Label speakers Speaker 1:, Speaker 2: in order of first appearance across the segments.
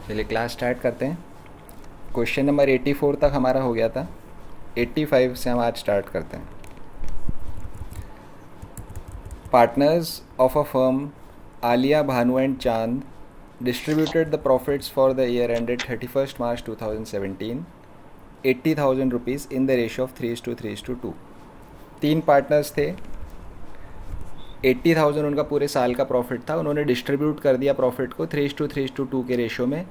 Speaker 1: चलिए class start करते हैं। क्वेश्चन नंबर 84 तक हमारा हो गया था। 85 से हम आज स्टार्ट करते हैं। Partners of a firm Alia Bhanu and चांद distributed the profits for the year ended 31st March 2017 80,000 rupees in the ratio of 3:3:2। तीन पार्टनर्स थे। 80,000 उनका पूरे साल का प्रॉफिट था। उन्होंने डिस्ट्रीब्यूट कर दिया प्रॉफिट को 3:3:2 के रेशो में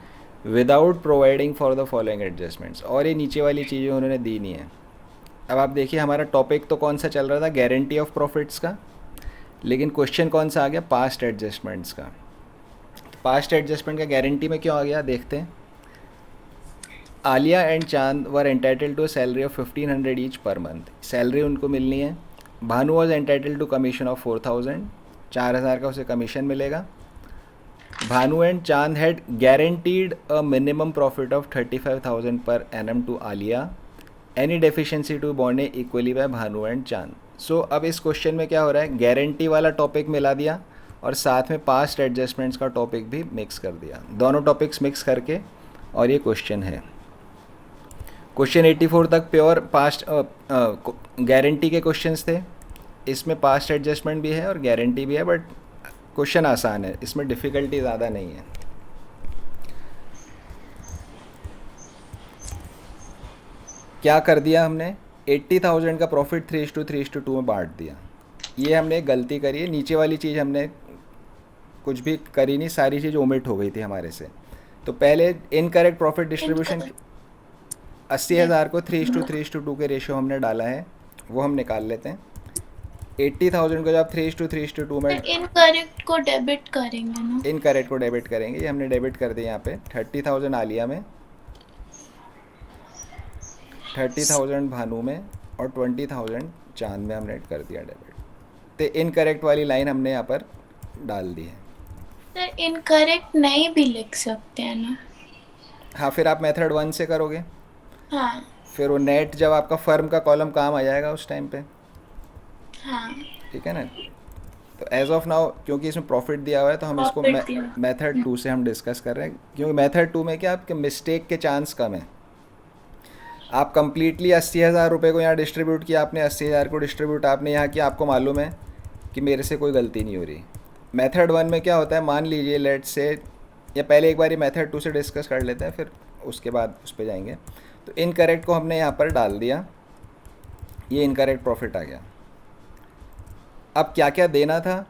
Speaker 1: without providing for the following adjustments. और ये नीचे वाली चीज़ें उन्होंने दी नहीं है। अब आप देखिए हमारा टॉपिक तो कौन सा चल रहा था, गारंटी ऑफ प्रॉफिट्स का, लेकिन क्वेश्चन कौन सा आ गया, पास्ट एडजस्टमेंट्स का। पास्ट एडजस्टमेंट का गारंटी में क्यों आ गया देखते हैं। Alia and Chand were entitle to salary of 1500 each per month. Salary उनको मिलनी है। Bhanu was entitle to commission of 4000, 4000 का उसे कमीशन मिलेगा। Bhanu and Chand had guaranteed a minimum profit of 35,000 per annum to Alia. Any deficiency to बॉन्डे equally by Bhanu and Chand. So अब इस question में क्या हो रहा है, गारंटी वाला टॉपिक मिला दिया और साथ में पास्ट एडजस्टमेंट्स का टॉपिक भी मिक्स कर दिया। दोनों टॉपिक्स मिक्स करके और ये क्वेश्चन है। क्वेश्चन 84 तक प्योर पास्ट गारंटी के क्वेश्चंस थे। इसमें पास्ट एडजस्टमेंट भी है और गारंटी भी है, बट क्वेश्चन आसान है, इसमें डिफ़िकल्टी ज़्यादा नहीं है। क्या कर दिया हमने, 80,000 का प्रॉफिट 3:3:2 में बांट दिया। ये हमने गलती करी है। नीचे वाली चीज़ हमने कुछ भी करी नहीं, सारी चीज़ ओमिट हो गई थी हमारे से। तो पहले इनकरेक्ट प्रॉफिट डिस्ट्रीब्यूशन 80,000 को 3:3:2 के रेशियो हमने डाला है, वो हम निकाल लेते हैं। 80,000 को जब 3:3:2 में
Speaker 2: इनकरेक्ट को डेबिट करेंगे ना,
Speaker 1: इनकरेक्ट को डेबिट करेंगे। ये हमने डेबिट कर दिया यहाँ पे। 30,000 आलिया में, 30,000 भानु में और 20,000 चांद में हमने कर दिया डेबिट। तो इनकरेक्ट वाली लाइन हमने यहाँ पर डाल दी है।
Speaker 2: सर इनकरेक्ट नहीं भी लिख सकते हैं ना।
Speaker 1: हाँ, फिर आप मेथड 1 से करोगे।
Speaker 2: हाँ
Speaker 1: फिर वो नेट जब आपका फर्म का कॉलम काम आ जाएगा उस टाइम पे,
Speaker 2: हाँ
Speaker 1: ठीक है ना। तो एज ऑफ नाउ क्योंकि इसमें प्रॉफिट दिया हुआ है तो हम इसको
Speaker 2: प्रॉफिट दिया।
Speaker 1: मेथड 2 से हम डिस्कस कर रहे हैं, क्योंकि मेथड 2 में क्या आपके मिस्टेक के चांस कम है। आप कंप्लीटली 80,000 रुपये को यहाँ डिस्ट्रीब्यूट किया आपने, 80,000 को डिस्ट्रीब्यूट आपने यहाँ किया, आपको मालूम है कि मेरे से कोई गलती नहीं हो रही। मेथड 1 में क्या होता है, मान लीजिए लेट से, या पहले एक बार ये मेथड 2 से डिस्कस कर लेते हैं फिर उसके बाद उस पर जाएंगे। तो इनकरेक्ट को हमने यहाँ पर डाल दिया, ये इनकरेक्ट प्रॉफिट आ गया। अब क्या क्या देना था,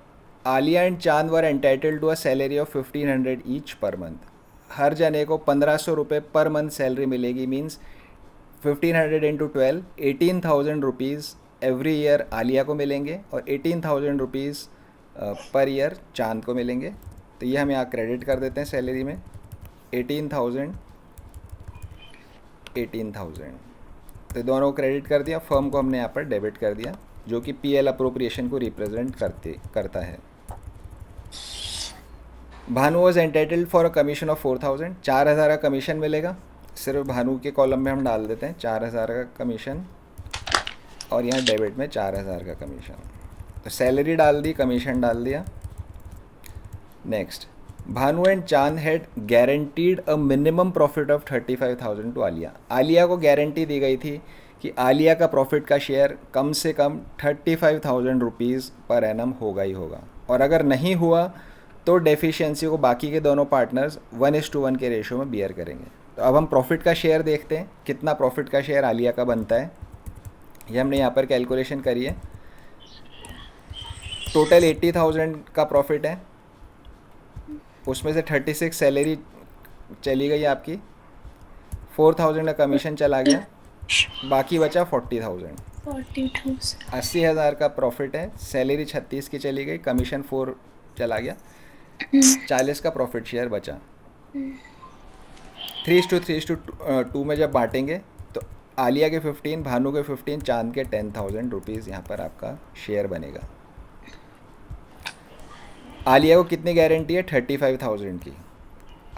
Speaker 1: Alia and Chand were entitle to a salary of 1500 each per month. हर जने को 1500 रुपये पर मंथ सैलरी मिलेगी। Means 1500 into 12, 18,000 rupees every year Alia को मिलेंगे और 18,000 रुपीज़ पर ईयर चांद को मिलेंगे। तो ये हम यहाँ क्रेडिट कर देते हैं सैलरी में, 18,000 18,000। तो दोनों को क्रेडिट कर दिया। फर्म को हमने यहाँ पर डेबिट कर दिया, जो कि पीएल अप्रोप्रिएशन को रिप्रेजेंट करता है। Bhanu was entitled for a commission of 4,000, 4,000 का कमीशन मिलेगा। सिर्फ भानु के कॉलम में हम डाल देते हैं 4,000 का कमीशन और यहाँ डेबिट में 4,000 का कमीशन। तो सैलरी डाल दी, कमीशन डाल दिया। Next, Bhanu and Chand had guaranteed a minimum profit of 35,000 to Alia. Alia को गारंटी दी गई थी कि आलिया का प्रॉफिट का शेयर कम से कम 35,000 रुपीज़ पर एनम होगा ही होगा, और अगर नहीं हुआ तो डेफिशिएंसी को बाकी के दोनों पार्टनर्स 1:1 के रेशो में बियर करेंगे। तो अब हम प्रॉफिट का शेयर देखते हैं, कितना प्रॉफिट का शेयर आलिया का बनता है। ये हमने यहाँ पर कैलकुलेशन करी है। टोटल 80,000 का प्रॉफिट है, उसमें से 36 सैलरी चली गई आपकी, 4,000 का कमीशन चला गया, बाकी बचा 40,000।
Speaker 2: 42,000।
Speaker 1: 80,000 का प्रॉफिट है, सैलरी 36 की चली गई, कमीशन 4 चला गया, 40 का प्रॉफिट शेयर बचा। 3:3:2 में जब बांटेंगे तो आलिया के 15, भानु के 15, चांद के 10,000 रुपीज़ यहाँ पर आपका शेयर बनेगा। आलिया को कितनी गारंटी है, 35,000 की।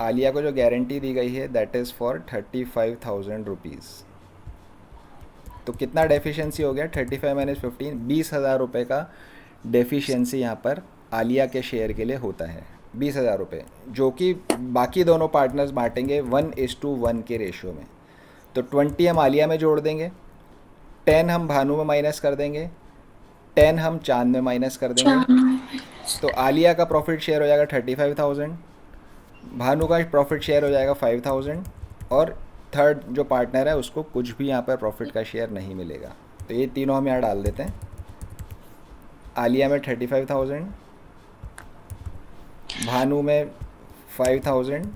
Speaker 1: आलिया को जो गारंटी दी गई है दैट इज़ फॉर 35,000 रुपीज़। तो कितना डेफिशिएंसी हो गया, 35 माइनस 15, 20,000 रुपये का डेफिशिएंसी यहाँ पर आलिया के शेयर के लिए होता है। 20,000 रुपये, जो कि बाकी दोनों पार्टनर्स बांटेंगे 1:1 के रेशियो में। तो 20 हम आलिया में जोड़ देंगे, 10 हम भानु में माइनस कर देंगे, 10 हम चांद में माइनस कर देंगे। तो आलिया का प्रॉफिट शेयर हो जाएगा 35,000, भानु का प्रॉफिट शेयर हो जाएगा 5,000, और थर्ड जो पार्टनर है उसको कुछ भी यहाँ पर प्रॉफिट का शेयर नहीं मिलेगा। तो ये तीनों हम यहाँ डाल देते हैं। आलिया में 35,000, भानु में 5,000,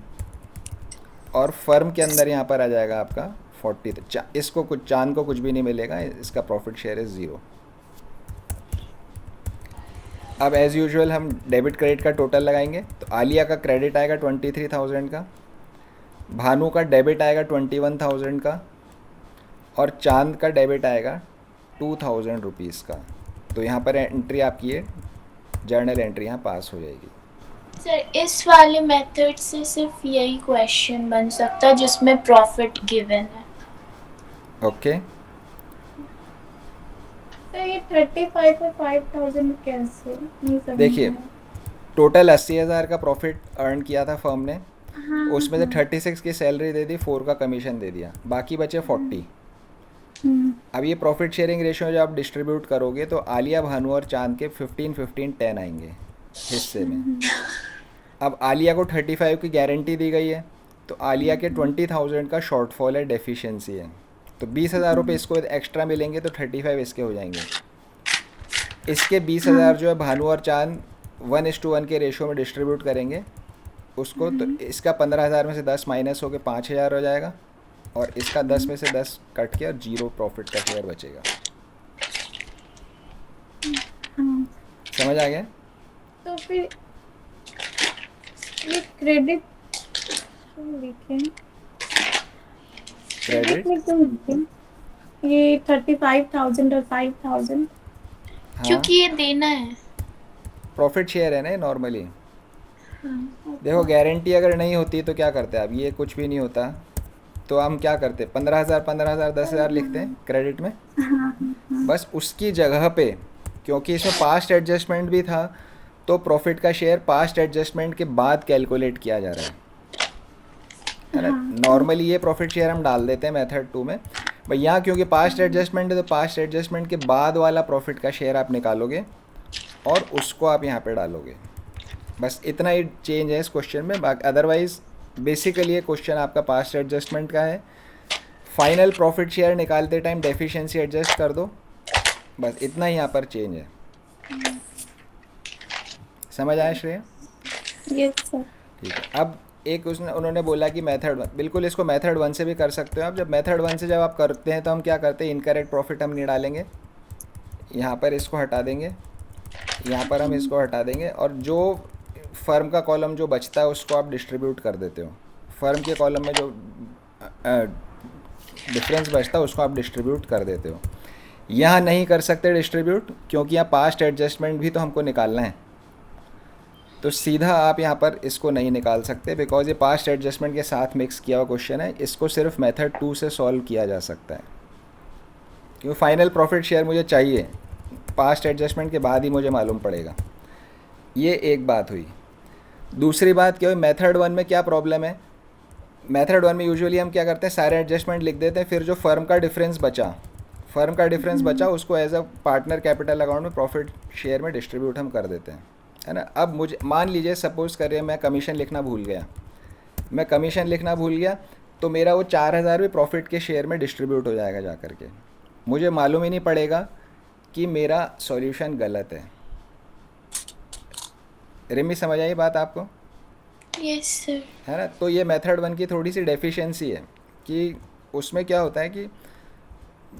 Speaker 1: और फर्म के अंदर यहाँ पर आ जाएगा आपका 40। इसको कुछ, चांद को कुछ भी नहीं मिलेगा, इसका प्रॉफिट शेयर है 0। अब एज़ यूजुअल हम डेबिट क्रेडिट का टोटल लगाएंगे। तो आलिया का क्रेडिट आएगा 23,000 का, भानु का डेबिट आएगा 21,000 का, और चांद का डेबिट आएगा 2,000 रुपीज़ का। तो यहाँ पर एंट्री आपकी ये जर्नल एंट्री यहाँ पास हो जाएगी।
Speaker 2: सर इस वाले मेथड से सिर्फ यही क्वेश्चन बन सकता है जिसमें प्रॉफिट गिवन है।
Speaker 1: ओके,
Speaker 3: तो ये 35 और 5,000 कैसे, नहीं समझ
Speaker 1: देखिए
Speaker 3: में
Speaker 1: टोटल 80,000 का प्रॉफिट अर्न किया था फर्म ने,
Speaker 3: आया। हाँ,
Speaker 1: उसमें से 36 की सैलरी दे दी, 4 का कमीशन दे दिया, बाकी बचे 40। अब ये प्रॉफिट शेयरिंग रेशियो जब आप डिस्ट्रीब्यूट करोगे तो आलिया, भानु और चांद के 15, 15, 10 आएंगे हिस्से में। अब आलिया को 35 की गारंटी दी गई है, तो आलिया के 20,000 का शॉर्टफॉल है, डेफिशिएंसी है। तो 20,000 रुपये इसको एक्स्ट्रा मिलेंगे, तो 35 इसके हो जाएंगे। इसके 20,000 जो है भानु और चांद 1:1 के रेशियो में डिस्ट्रीब्यूट करेंगे उसको। तो इसका 15,000 में से 10 माइनस होकर 5,000 हो जाएगा, और इसका 10 में से 10 कट के और 0 प्रॉफिट का शेयर बचेगा।
Speaker 3: हाँ।
Speaker 1: समझ आ गया?
Speaker 3: तो फिर ये क्रेडिट लिखें,
Speaker 1: क्रेडिट,
Speaker 3: में क्यों लिखें ये 35,000 और 5,000?
Speaker 1: हाँ
Speaker 2: क्योंकि ये देना है।
Speaker 1: प्रॉफिट शेयर है ना नॉर्मली।
Speaker 3: हाँ,
Speaker 1: देखो गारंटी अगर नहीं होती तो क्या करते हैं, अब ये कुछ भी नहीं होता तो हम क्या करते, 15,000 15,000 10,000 लिखते हैं क्रेडिट में। बस उसकी जगह पे, क्योंकि इसमें पास्ट एडजस्टमेंट भी था, तो प्रॉफिट का शेयर पास्ट एडजस्टमेंट के बाद कैलकुलेट किया जा रहा है ना। नॉर्मली ये प्रॉफिट शेयर हम डाल देते हैं मेथड 2 में, भाई यहाँ क्योंकि पास्ट एडजस्टमेंट है तो पास्ट एडजस्टमेंट के बाद वाला प्रॉफिट का शेयर आप निकालोगे और उसको आप यहाँ पे डालोगे। बस इतना ही चेंज है इस क्वेश्चन में। बाकी अदरवाइज बेसिकली ये क्वेश्चन आपका पास्ट एडजस्टमेंट का है। फाइनल प्रॉफिट शेयर निकालते टाइम डेफिशिएंसी एडजस्ट कर दो, बस इतना ही यहाँ पर चेंज है। समझ आया श्रेया?
Speaker 3: Yes sir.
Speaker 1: ठीक है। अब एक उन्होंने बोला कि मेथड 1, बिल्कुल इसको मेथड 1 से भी कर सकते हो आप। जब मेथड 1 से जब आप करते हैं तो हम क्या करते हैं, इनकरेक्ट प्रॉफिट हम नहीं डालेंगे, यहाँ पर इसको हटा देंगे, यहाँ पर हम इसको हटा देंगे, और जो फर्म का कॉलम जो बचता है उसको आप डिस्ट्रीब्यूट कर देते हो। फर्म के कॉलम में जो डिफरेंस बचता है उसको आप डिस्ट्रीब्यूट कर देते हो। यहाँ नहीं कर सकते डिस्ट्रीब्यूट, क्योंकि यहाँ पास्ट एडजस्टमेंट भी तो हमको निकालना है, तो सीधा आप यहाँ पर इसको नहीं निकाल सकते, बिकॉज ये पास्ट एडजस्टमेंट के साथ मिक्स किया हुआ क्वेश्चन है। इसको सिर्फ मेथड 2 से सॉल्व किया जा सकता है, क्योंकि फाइनल प्रॉफिट शेयर मुझे चाहिए, पास्ट एडजस्टमेंट के बाद ही मुझे मालूम पड़ेगा। ये एक बात हुई। दूसरी बात क्या हुई, मेथड 1 में क्या प्रॉब्लम है, मेथड 1 में यूजुअली हम क्या करते हैं, सारे एडजस्टमेंट लिख देते हैं, फिर जो फर्म का डिफरेंस बचा उसको as a partner capital account में प्रॉफिट शेयर में डिस्ट्रीब्यूट हम कर देते हैं, है ना। अब मुझे मान लीजिए सपोज़ करिए मैं कमीशन लिखना भूल गया, तो मेरा वो 4,000 भी प्रॉफिट के शेयर में डिस्ट्रीब्यूट हो जाएगा जा करके, मुझे मालूम ही नहीं पड़ेगा कि मेरा सॉल्यूशन गलत है। रिमी समझ आई बात आपको?
Speaker 2: Yes sir.
Speaker 1: है ना। तो ये मेथड 1 की थोड़ी सी डेफिशिएंसी है कि उसमें क्या होता है कि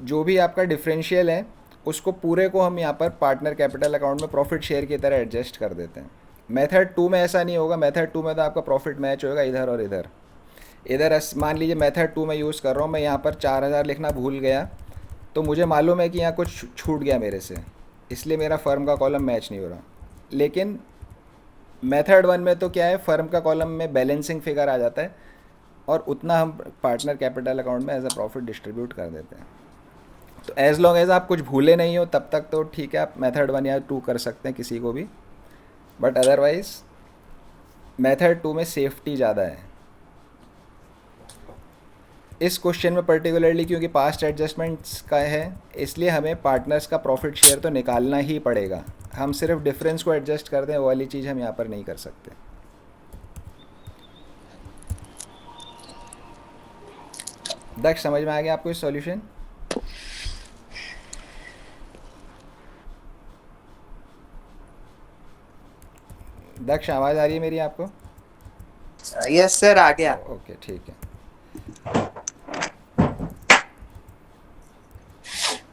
Speaker 1: जो भी आपका डिफरेंशियल है उसको पूरे को हम यहाँ पर पार्टनर कैपिटल अकाउंट में प्रॉफिट शेयर की तरह एडजस्ट कर देते हैं। मेथड 2 में ऐसा नहीं होगा। मेथड 2 में तो आपका प्रॉफिट मैच होगा इधर और इधर। मान लीजिए मेथड 2 में यूज़ कर रहा हूँ, मैं यहाँ पर 4,000 लिखना भूल गया, तो मुझे मालूम है कि यहाँ कुछ छूट गया मेरे से, इसलिए मेरा फर्म का कॉलम मैच नहीं हो रहा। लेकिन मेथड 1 में तो क्या है, फर्म का कॉलम में बैलेंसिंग फिगर आ जाता है और उतना हम पार्टनर कैपिटल अकाउंट में एज अ प्रॉफिट डिस्ट्रीब्यूट कर देते हैं। तो एज लॉन्ग एज आप कुछ भूले नहीं हो तब तक तो ठीक है, आप मेथड 1 या 2 कर सकते हैं किसी को भी, बट अदरवाइज मेथड 2 में सेफ्टी ज़्यादा है। इस क्वेश्चन में पर्टिकुलरली क्योंकि पास्ट एडजस्टमेंट्स का है, इसलिए हमें पार्टनर्स का प्रॉफिट शेयर तो निकालना ही पड़ेगा। हम सिर्फ डिफरेंस को एडजस्ट कर दें वो वाली चीज़ हम यहाँ पर नहीं कर सकते। दक्ष, समझ में आ गया आपको इस सॉल्यूशन? दक्ष, आवाज़ आ रही है मेरी आपको?
Speaker 4: यस सर, आ गया।
Speaker 1: ओके, ठीक है।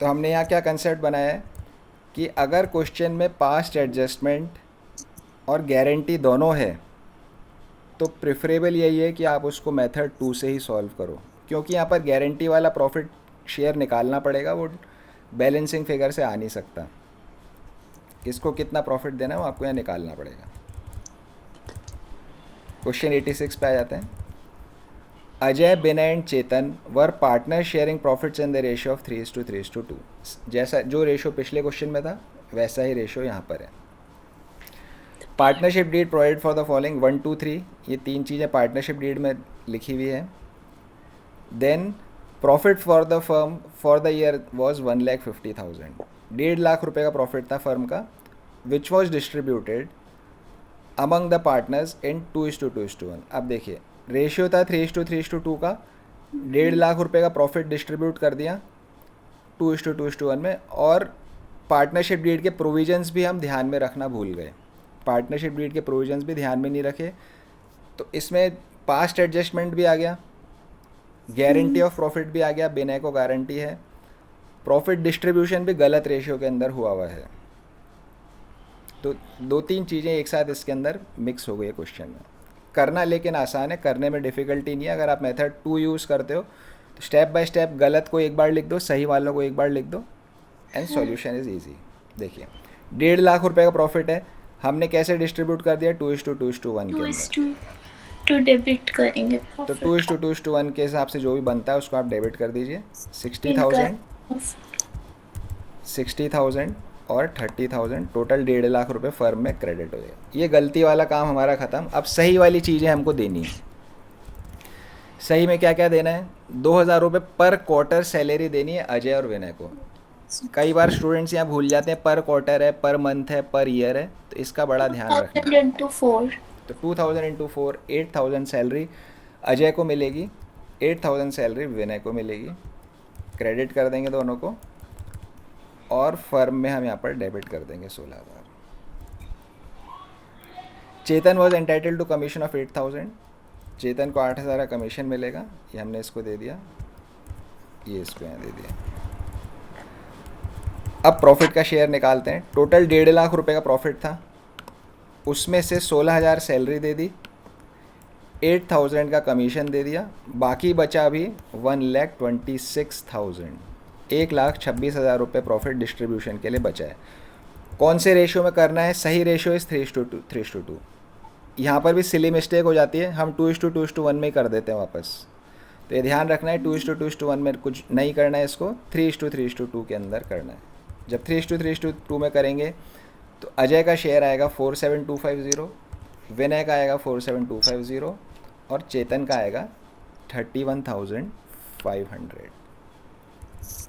Speaker 1: तो हमने यहाँ क्या कंसेप्ट बनाया है कि अगर क्वेश्चन में पास्ट एडजस्टमेंट और गारंटी दोनों है तो प्रेफरेबल यही है कि आप उसको मेथड 2 से ही सॉल्व करो, क्योंकि यहाँ पर गारंटी वाला प्रॉफिट शेयर निकालना पड़ेगा, वो बैलेंसिंग फिगर से आ नहीं सकता। किसको कितना प्रॉफिट देना है वो आपको यहाँ निकालना पड़ेगा। क्वेश्चन 86 पे आ जाते हैं। अजय, बिना and Chetan were partner sharing profits in the ratio of 3:3:2। जैसा जो रेशियो पिछले क्वेश्चन में था वैसा ही रेशियो यहाँ पर है। Partnership deed provide for the following 1 2 3, ये 3 चीज़ें पार्टनरशिप डीड में लिखी हुई है। Then profit for the firm for the year was 1,50,000, 1.5 lakh रुपये का प्रॉफिट था फर्म का, which was distributed among the partners in 2:2:1। अब देखिए रेशियो था 3:3:2 का, 1.5 लाख रुपये का प्रॉफिट डिस्ट्रीब्यूट कर दिया 2:2:1 में। और पार्टनरशिप डीड के प्रोविजंस भी हम ध्यान में रखना भूल गए, पार्टनरशिप डीड के प्रोविजंस भी ध्यान में नहीं रखे, तो इसमें पास्ट एडजस्टमेंट भी आ गया, गारंटी ऑफ प्रॉफिट भी आ गया, बिना को गारंटी है, प्रॉफिट डिस्ट्रीब्यूशन भी गलत रेशियो के अंदर हुआ है। तो 2-3 चीज़ें एक साथ इसके अंदर मिक्स हो गई है क्वेश्चन में। करना लेकिन आसान है, करने में डिफ़िकल्टी नहीं है। अगर आप मेथड 2 यूज़ करते हो तो स्टेप बाय स्टेप गलत को एक बार लिख दो, सही वालों को एक बार लिख दो, एंड सॉल्यूशन इज़ ईजी। देखिए 1.5 लाख रुपए का प्रॉफिट है, हमने कैसे डिस्ट्रीब्यूट कर दिया 2:2:1 के अंदर।
Speaker 2: 2:2 डेबिट करेंगे
Speaker 1: तो 2:2:1 के हिसाब से जो भी बनता है उसको आप डेबिट कर दीजिए। 60,000 और 30,000 टोटल 1.5 लाख रुपए फर्म में क्रेडिट हो जाएगा। ये गलती वाला काम हमारा ख़त्म। अब सही वाली चीज़ें हमको देनी है। सही में क्या क्या देना है? 2,000 रुपये पर क्वार्टर सैलरी देनी है अजय और विनय को। कई बार स्टूडेंट्स यहाँ भूल जाते हैं पर क्वार्टर है, पर मंथ है, पर ईयर है, तो इसका बड़ा ध्यान रखना।
Speaker 2: 2,000
Speaker 1: तो 2,000 इंटू 4, 8,000 सैलरी अजय को मिलेगी, 8,000 सैलरी विनय को मिलेगी। क्रेडिट कर देंगे दोनों को, और फर्म में हम यहाँ पर डेबिट कर देंगे 16,000। Chetan was entitled to commission of 8,000, Chetan को 8,000 का कमीशन मिलेगा, ये हमने इसको दे दिया, ये इसको यहाँ दे दिया। अब प्रॉफिट का शेयर निकालते हैं। टोटल 1.5 लाख रुपए का प्रॉफिट था, उसमें से 16,000 सैलरी दे दी, 8,000 का कमीशन दे दिया, बाकी बचा अभी 1,26,000, 1,26,000 रुपये प्रॉफिट डिस्ट्रीब्यूशन के लिए बचा है। कौन से रेशियो में करना है? सही रेशियो इस 3:2. यहाँ पर भी सिली मिस्टेक हो जाती है, हम 2:2:1 में ही कर देते हैं वापस। तो ये ध्यान रखना है 2:2:1 में कुछ नहीं करना है, इसको 3:3:2 के अंदर करना है। जब 3:3:2 में करेंगे तो अजय का शेयर आएगा 47,250, विनय का आएगा 47,250 और चेतन का आएगा 31,500।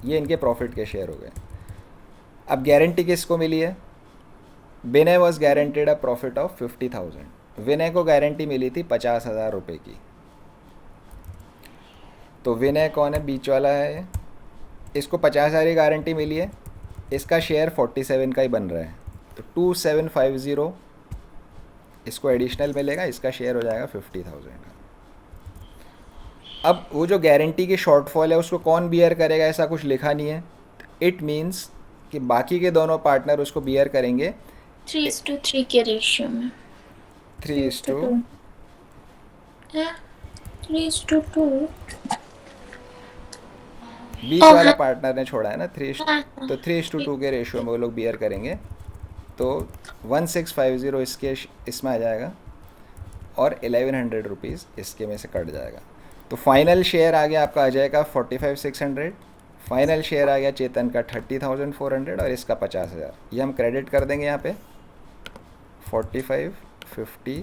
Speaker 1: ये इनके प्रॉफिट के शेयर हो गए। अब गारंटी किसको मिली है? Vinay was guaranteed a profit of 50,000, Vinay को गारंटी मिली थी 50,000 रुपये की। तो विनय कौन है? बीच वाला है, इसको 50,000 की गारंटी मिली है, इसका शेयर 47 का ही बन रहा है, तो 2,750 इसको एडिशनल मिलेगा, इसका शेयर हो जाएगा 50,000 का। अब वो जो गारंटी की शॉर्टफॉल है उसको कौन बियर करेगा, ऐसा कुछ लिखा नहीं है। इट मीन्स कि बाकी के दोनों पार्टनर उसको बियर करेंगे
Speaker 2: 3:3 के रेशियो में।
Speaker 1: 3:2
Speaker 2: 3:2
Speaker 1: बीच वाला पार्टनर ने छोड़ा है ना 3, तो 3:2 के रेशियो में वो लोग बियर करेंगे। तो 1,650 इसके इसमें आ जाएगा और 1,100 रुपीज़ इसके में से कट जाएगा। तो फाइनल शेयर आ गया आपका अजय का 45,600, फाइनल शेयर आ गया चेतन का 30,400 और इसका 50,000। ये हम क्रेडिट कर देंगे यहाँ पे 45, 50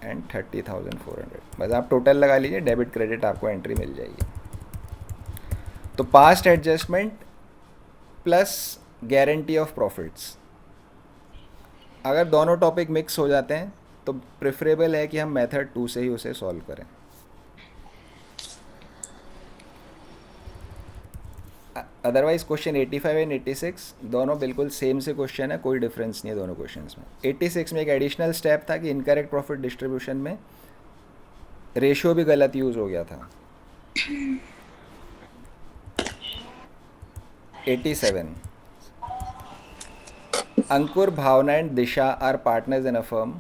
Speaker 1: एंड 30,400. बस आप टोटल लगा लीजिए, डेबिट क्रेडिट आपको एंट्री मिल जाएगी. तो past adjustment plus guarantee of profits, अगर दोनों टॉपिक मिक्स हो जाते हैं तो प्रेफरेबल है कि हम मेथड 2 से ही उसे सॉल्व करें. अदरवाइज क्वेश्चन 85 एंड 86 दोनों बिल्कुल सेम से क्वेश्चन है, कोई डिफरेंस नहीं है दोनों क्वेश्चंस में. 86 में एक एडिशनल स्टेप था कि इनकरेक्ट प्रॉफिट डिस्ट्रीब्यूशन में रेशियो भी गलत यूज़ हो गया था. 87 Ankur, Bhavna and Disha are partners in a firm.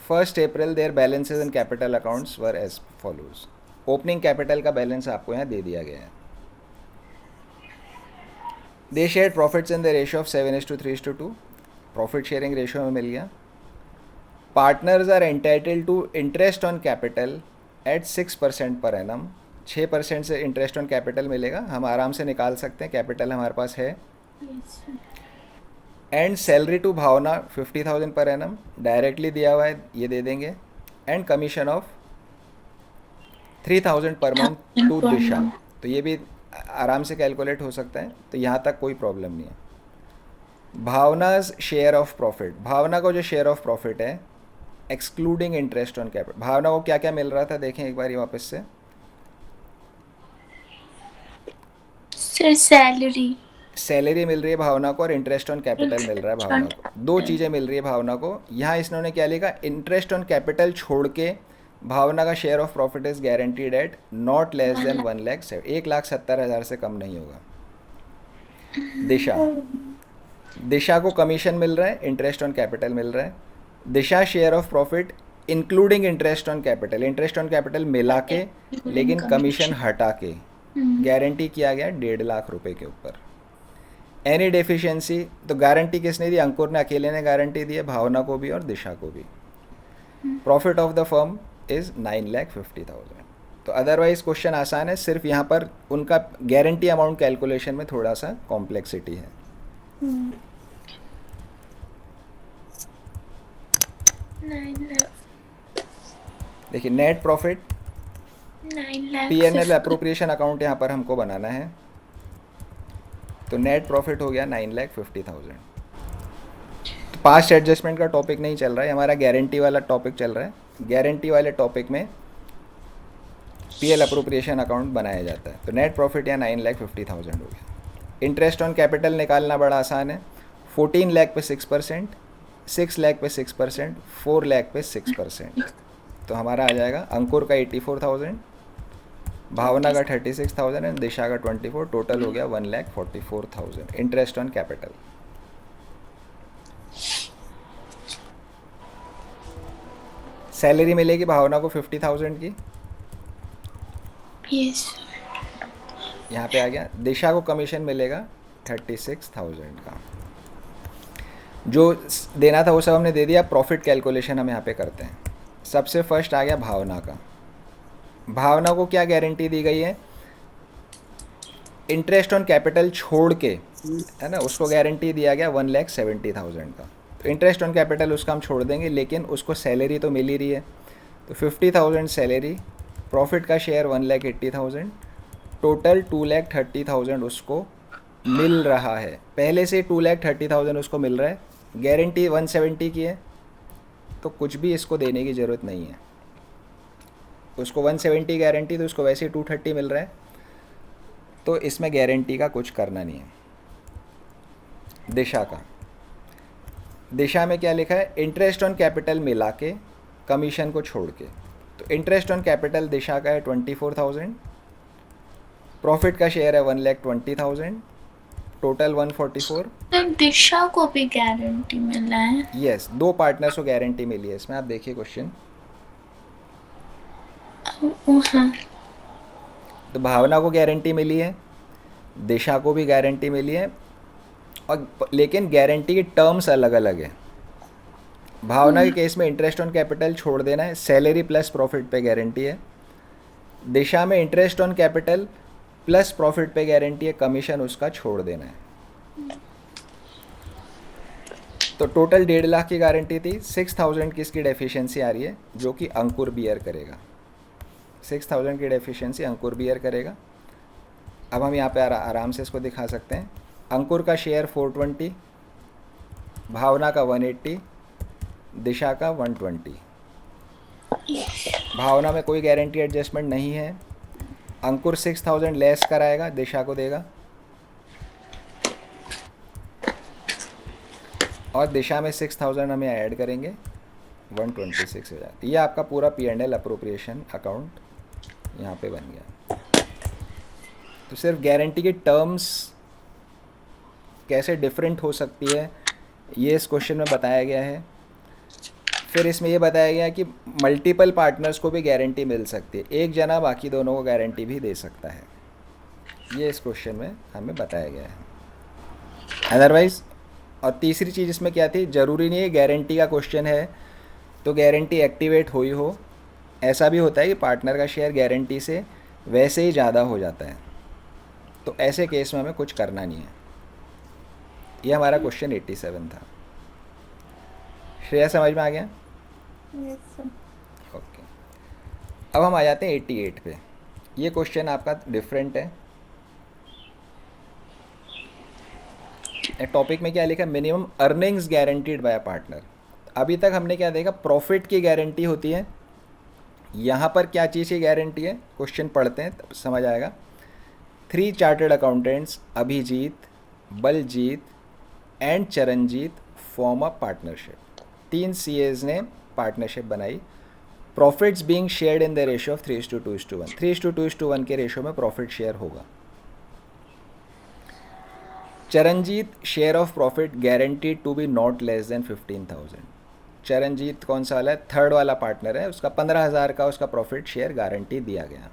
Speaker 1: 1st April their balances and capital accounts were as follows. Opening capital का बैलेंस आपको यहाँ दे दिया गया है. They shared profits in the ratio of 7:3:2. Profit sharing ratio में मिल गया. Partners are entitled to interest on capital at 6% per annum. 6% से interest on capital मिलेगा, हम आराम से निकाल सकते हैं, कैपिटल हमारे पास है. And salary to Bhavna 50,000 per annum directly दिया हुआ है, ये दे देंगे. And commission of 3,000 per month to दिशा, तो ये भी आराम से कैलकुलेट हो सकता है, तो यहाँ तक कोई प्रॉब्लम नहीं है. भावनाज शेयर ऑफ प्रॉफिट, भावना को जो शेयर ऑफ प्रॉफिट है एक्सक्लूडिंग इंटरेस्ट ऑन कैपिटल, भावना को क्या क्या मिल रहा था देखें एक बार ये वापस से.
Speaker 2: सर सैलरी
Speaker 1: मिल रही है भावना को और इंटरेस्ट ऑन कैपिटल मिल रहा है भावना को, दो चीज़ें मिल रही है भावना को. यहाँ इन्होंने क्या लिखा, इंटरेस्ट ऑन कैपिटल छोड़ के भावना का share of profit is guaranteed at not less than 1,70,000 से कम नहीं होगा. दिशा को कमीशन मिल रहा है, इंटरेस्ट ऑन कैपिटल मिल रहा है. Disha share of profit including interest on capital, interest on capital मिला के लेकिन कमीशन हटा के गारंटी किया गया 1.5 लाख रुपए के ऊपर. एनी डेफिशिएंसी, तो गारंटी किसने दी, अंकुर ने अकेले ने गारंटी दी है, भावना को भी और दिशा को भी. Profit of the firm is 9,50,000. तो अदरवाइज क्वेश्चन आसान है, सिर्फ यहाँ पर उनका गारंटी अमाउंट कैलकुलेशन में थोड़ा सा कॉम्प्लेक्सिटी है. देखिए net profit, P&L appropriation account यहाँ पर हमको बनाना है, तो नेट प्रॉफिट हो गया 9,50,000. तो पास्ट एडजस्टमेंट का टॉपिक नहीं चल रहा है, हमारा गारंटी वाला टॉपिक चल रहा है. गारंटी वाले टॉपिक में PL अप्रोप्रिएशन अकाउंट बनाया जाता है. तो नेट प्रॉफिट यहाँ 9,50,000 हो गया. इंटरेस्ट ऑन कैपिटल निकालना बड़ा आसान है. 14 लाख पे 6%, 6 लाख पे 6%, 4 लाख पे 6%. तो हमारा आ जाएगा अंकुर का 84,000, भावना का 36,000 एंड दिशा का 24, टोटल हो गया 1,44,000 इंटरेस्ट ऑन कैपिटल. सैलरी मिलेगी भावना को 50,000 की,
Speaker 2: यस.
Speaker 1: यहाँ पे आ गया. दिशा को कमीशन मिलेगा 36,000 का. जो देना था वो सब हमने दे दिया. प्रॉफिट कैलकुलेशन हम यहाँ पे करते हैं. सबसे फर्स्ट आ गया भावना का. भावना को क्या गारंटी दी गई है, इंटरेस्ट ऑन कैपिटल छोड़ के, है ना, उसको गारंटी दिया गया 1,70,000 का. तो इंटरेस्ट ऑन कैपिटल उसका हम छोड़ देंगे, लेकिन उसको सैलरी तो मिल ही रही है. तो 50,000 सैलरी, प्रॉफिट का शेयर 1,80,000, टोटल 2,30,000 उसको मिल रहा है. पहले से 2,30,000 उसको मिल रहा है, गारंटी 170 की है, तो कुछ भी इसको देने की ज़रूरत नहीं है. उसको 170 गारंटी, तो उसको वैसे ही 230 मिल रहा है, तो इसमें गारंटी का कुछ करना नहीं है. दिशा का, दिशा में क्या लिखा है, इंटरेस्ट ऑन कैपिटल मिला के कमीशन को छोड़ के. तो इंटरेस्ट ऑन कैपिटल दिशा का है 24,000, प्रॉफिट का शेयर है 1,20,000, टोटल 144.
Speaker 2: तो दिशा को भी गारंटी मिला है.
Speaker 1: यस, दो पार्टनर्स को गारंटी मिली है इसमें. आप देखिए क्वेश्चन.
Speaker 2: हाँ.
Speaker 1: तो भावना को गारंटी मिली है, दिशा को भी गारंटी मिली है, और लेकिन गारंटी के टर्म्स अलग अलग है. भावना के केस में इंटरेस्ट ऑन कैपिटल छोड़ देना है, सैलरी प्लस प्रॉफिट पे गारंटी है. दिशा में interest on capital plus profit पे गारंटी है, कमीशन उसका छोड़ देना है. तो टोटल 1.5 लाख की गारंटी थी, 6,000 की इसकी डेफिशिएंसी आ रही है जो कि अंकुर बियर करेगा। 6,000 की डेफिशिएंसी अंकुर बियर करेगा। अब हम यहाँ पे आराम से इसको दिखा सकते हैं। अंकुर का शेयर 420, भावना का 180, दिशा का 120। भावना में कोई गारंटी एडजस्टमेंट नहीं है। अंकुर 6,000 लेस कराएगा, दिशा को देगा, और दिशा में 6,000 हमें ऐड करेंगे, 126,000। ये आपका पूरा P&L अप्रोप्रिएशन अकाउंट यहाँ पे बन गया। तो सिर्फ गारंटी के टर्म्स कैसे डिफरेंट हो सकती है ये इस क्वेश्चन में बताया गया है। फिर इसमें ये बताया गया कि मल्टीपल पार्टनर्स को भी गारंटी मिल सकती है, एक जना बाकी दोनों को गारंटी भी दे सकता है। ये इस क्वेश्चन में हमें बताया गया है। अदरवाइज़, और तीसरी चीज़ इसमें क्या थी, ज़रूरी नहीं है गारंटी का क्वेश्चन है तो गारंटी एक्टिवेट हुई हो। ऐसा भी होता है कि पार्टनर का शेयर गारंटी से वैसे ही ज़्यादा हो जाता है, तो ऐसे केस में हमें कुछ करना नहीं है। ये हमारा क्वेश्चन 87 था। श्रेया समझ में आ गया?
Speaker 3: Yes, sir.
Speaker 1: ओके, अब हम आ जाते हैं 88 पे। ये क्वेश्चन आपका डिफरेंट है। टॉपिक में क्या लिखा, minimum earnings guaranteed bye partner. अभी तक हमने क्या देखा, प्रॉफिट की गारंटी होती है। यहाँ पर क्या चीज़ की गारंटी है, क्वेश्चन पढ़ते हैं तब समझ आएगा। 3 chartered accountants Abhijit, Baljit and Charanjit form a partnership. 3 CAs ने पार्टनरशिप बनाई। Profits being shared in the ratio of 3:2:1। 3:2:1 के रेशियो में प्रॉफिट शेयर होगा। Charanjit share of profit guaranteed to be not less than 15,000। Charanjit कौन सा वाला है, थर्ड वाला पार्टनर है, उसका 15,000 का उसका प्रॉफिट शेयर गारंटी दिया गया।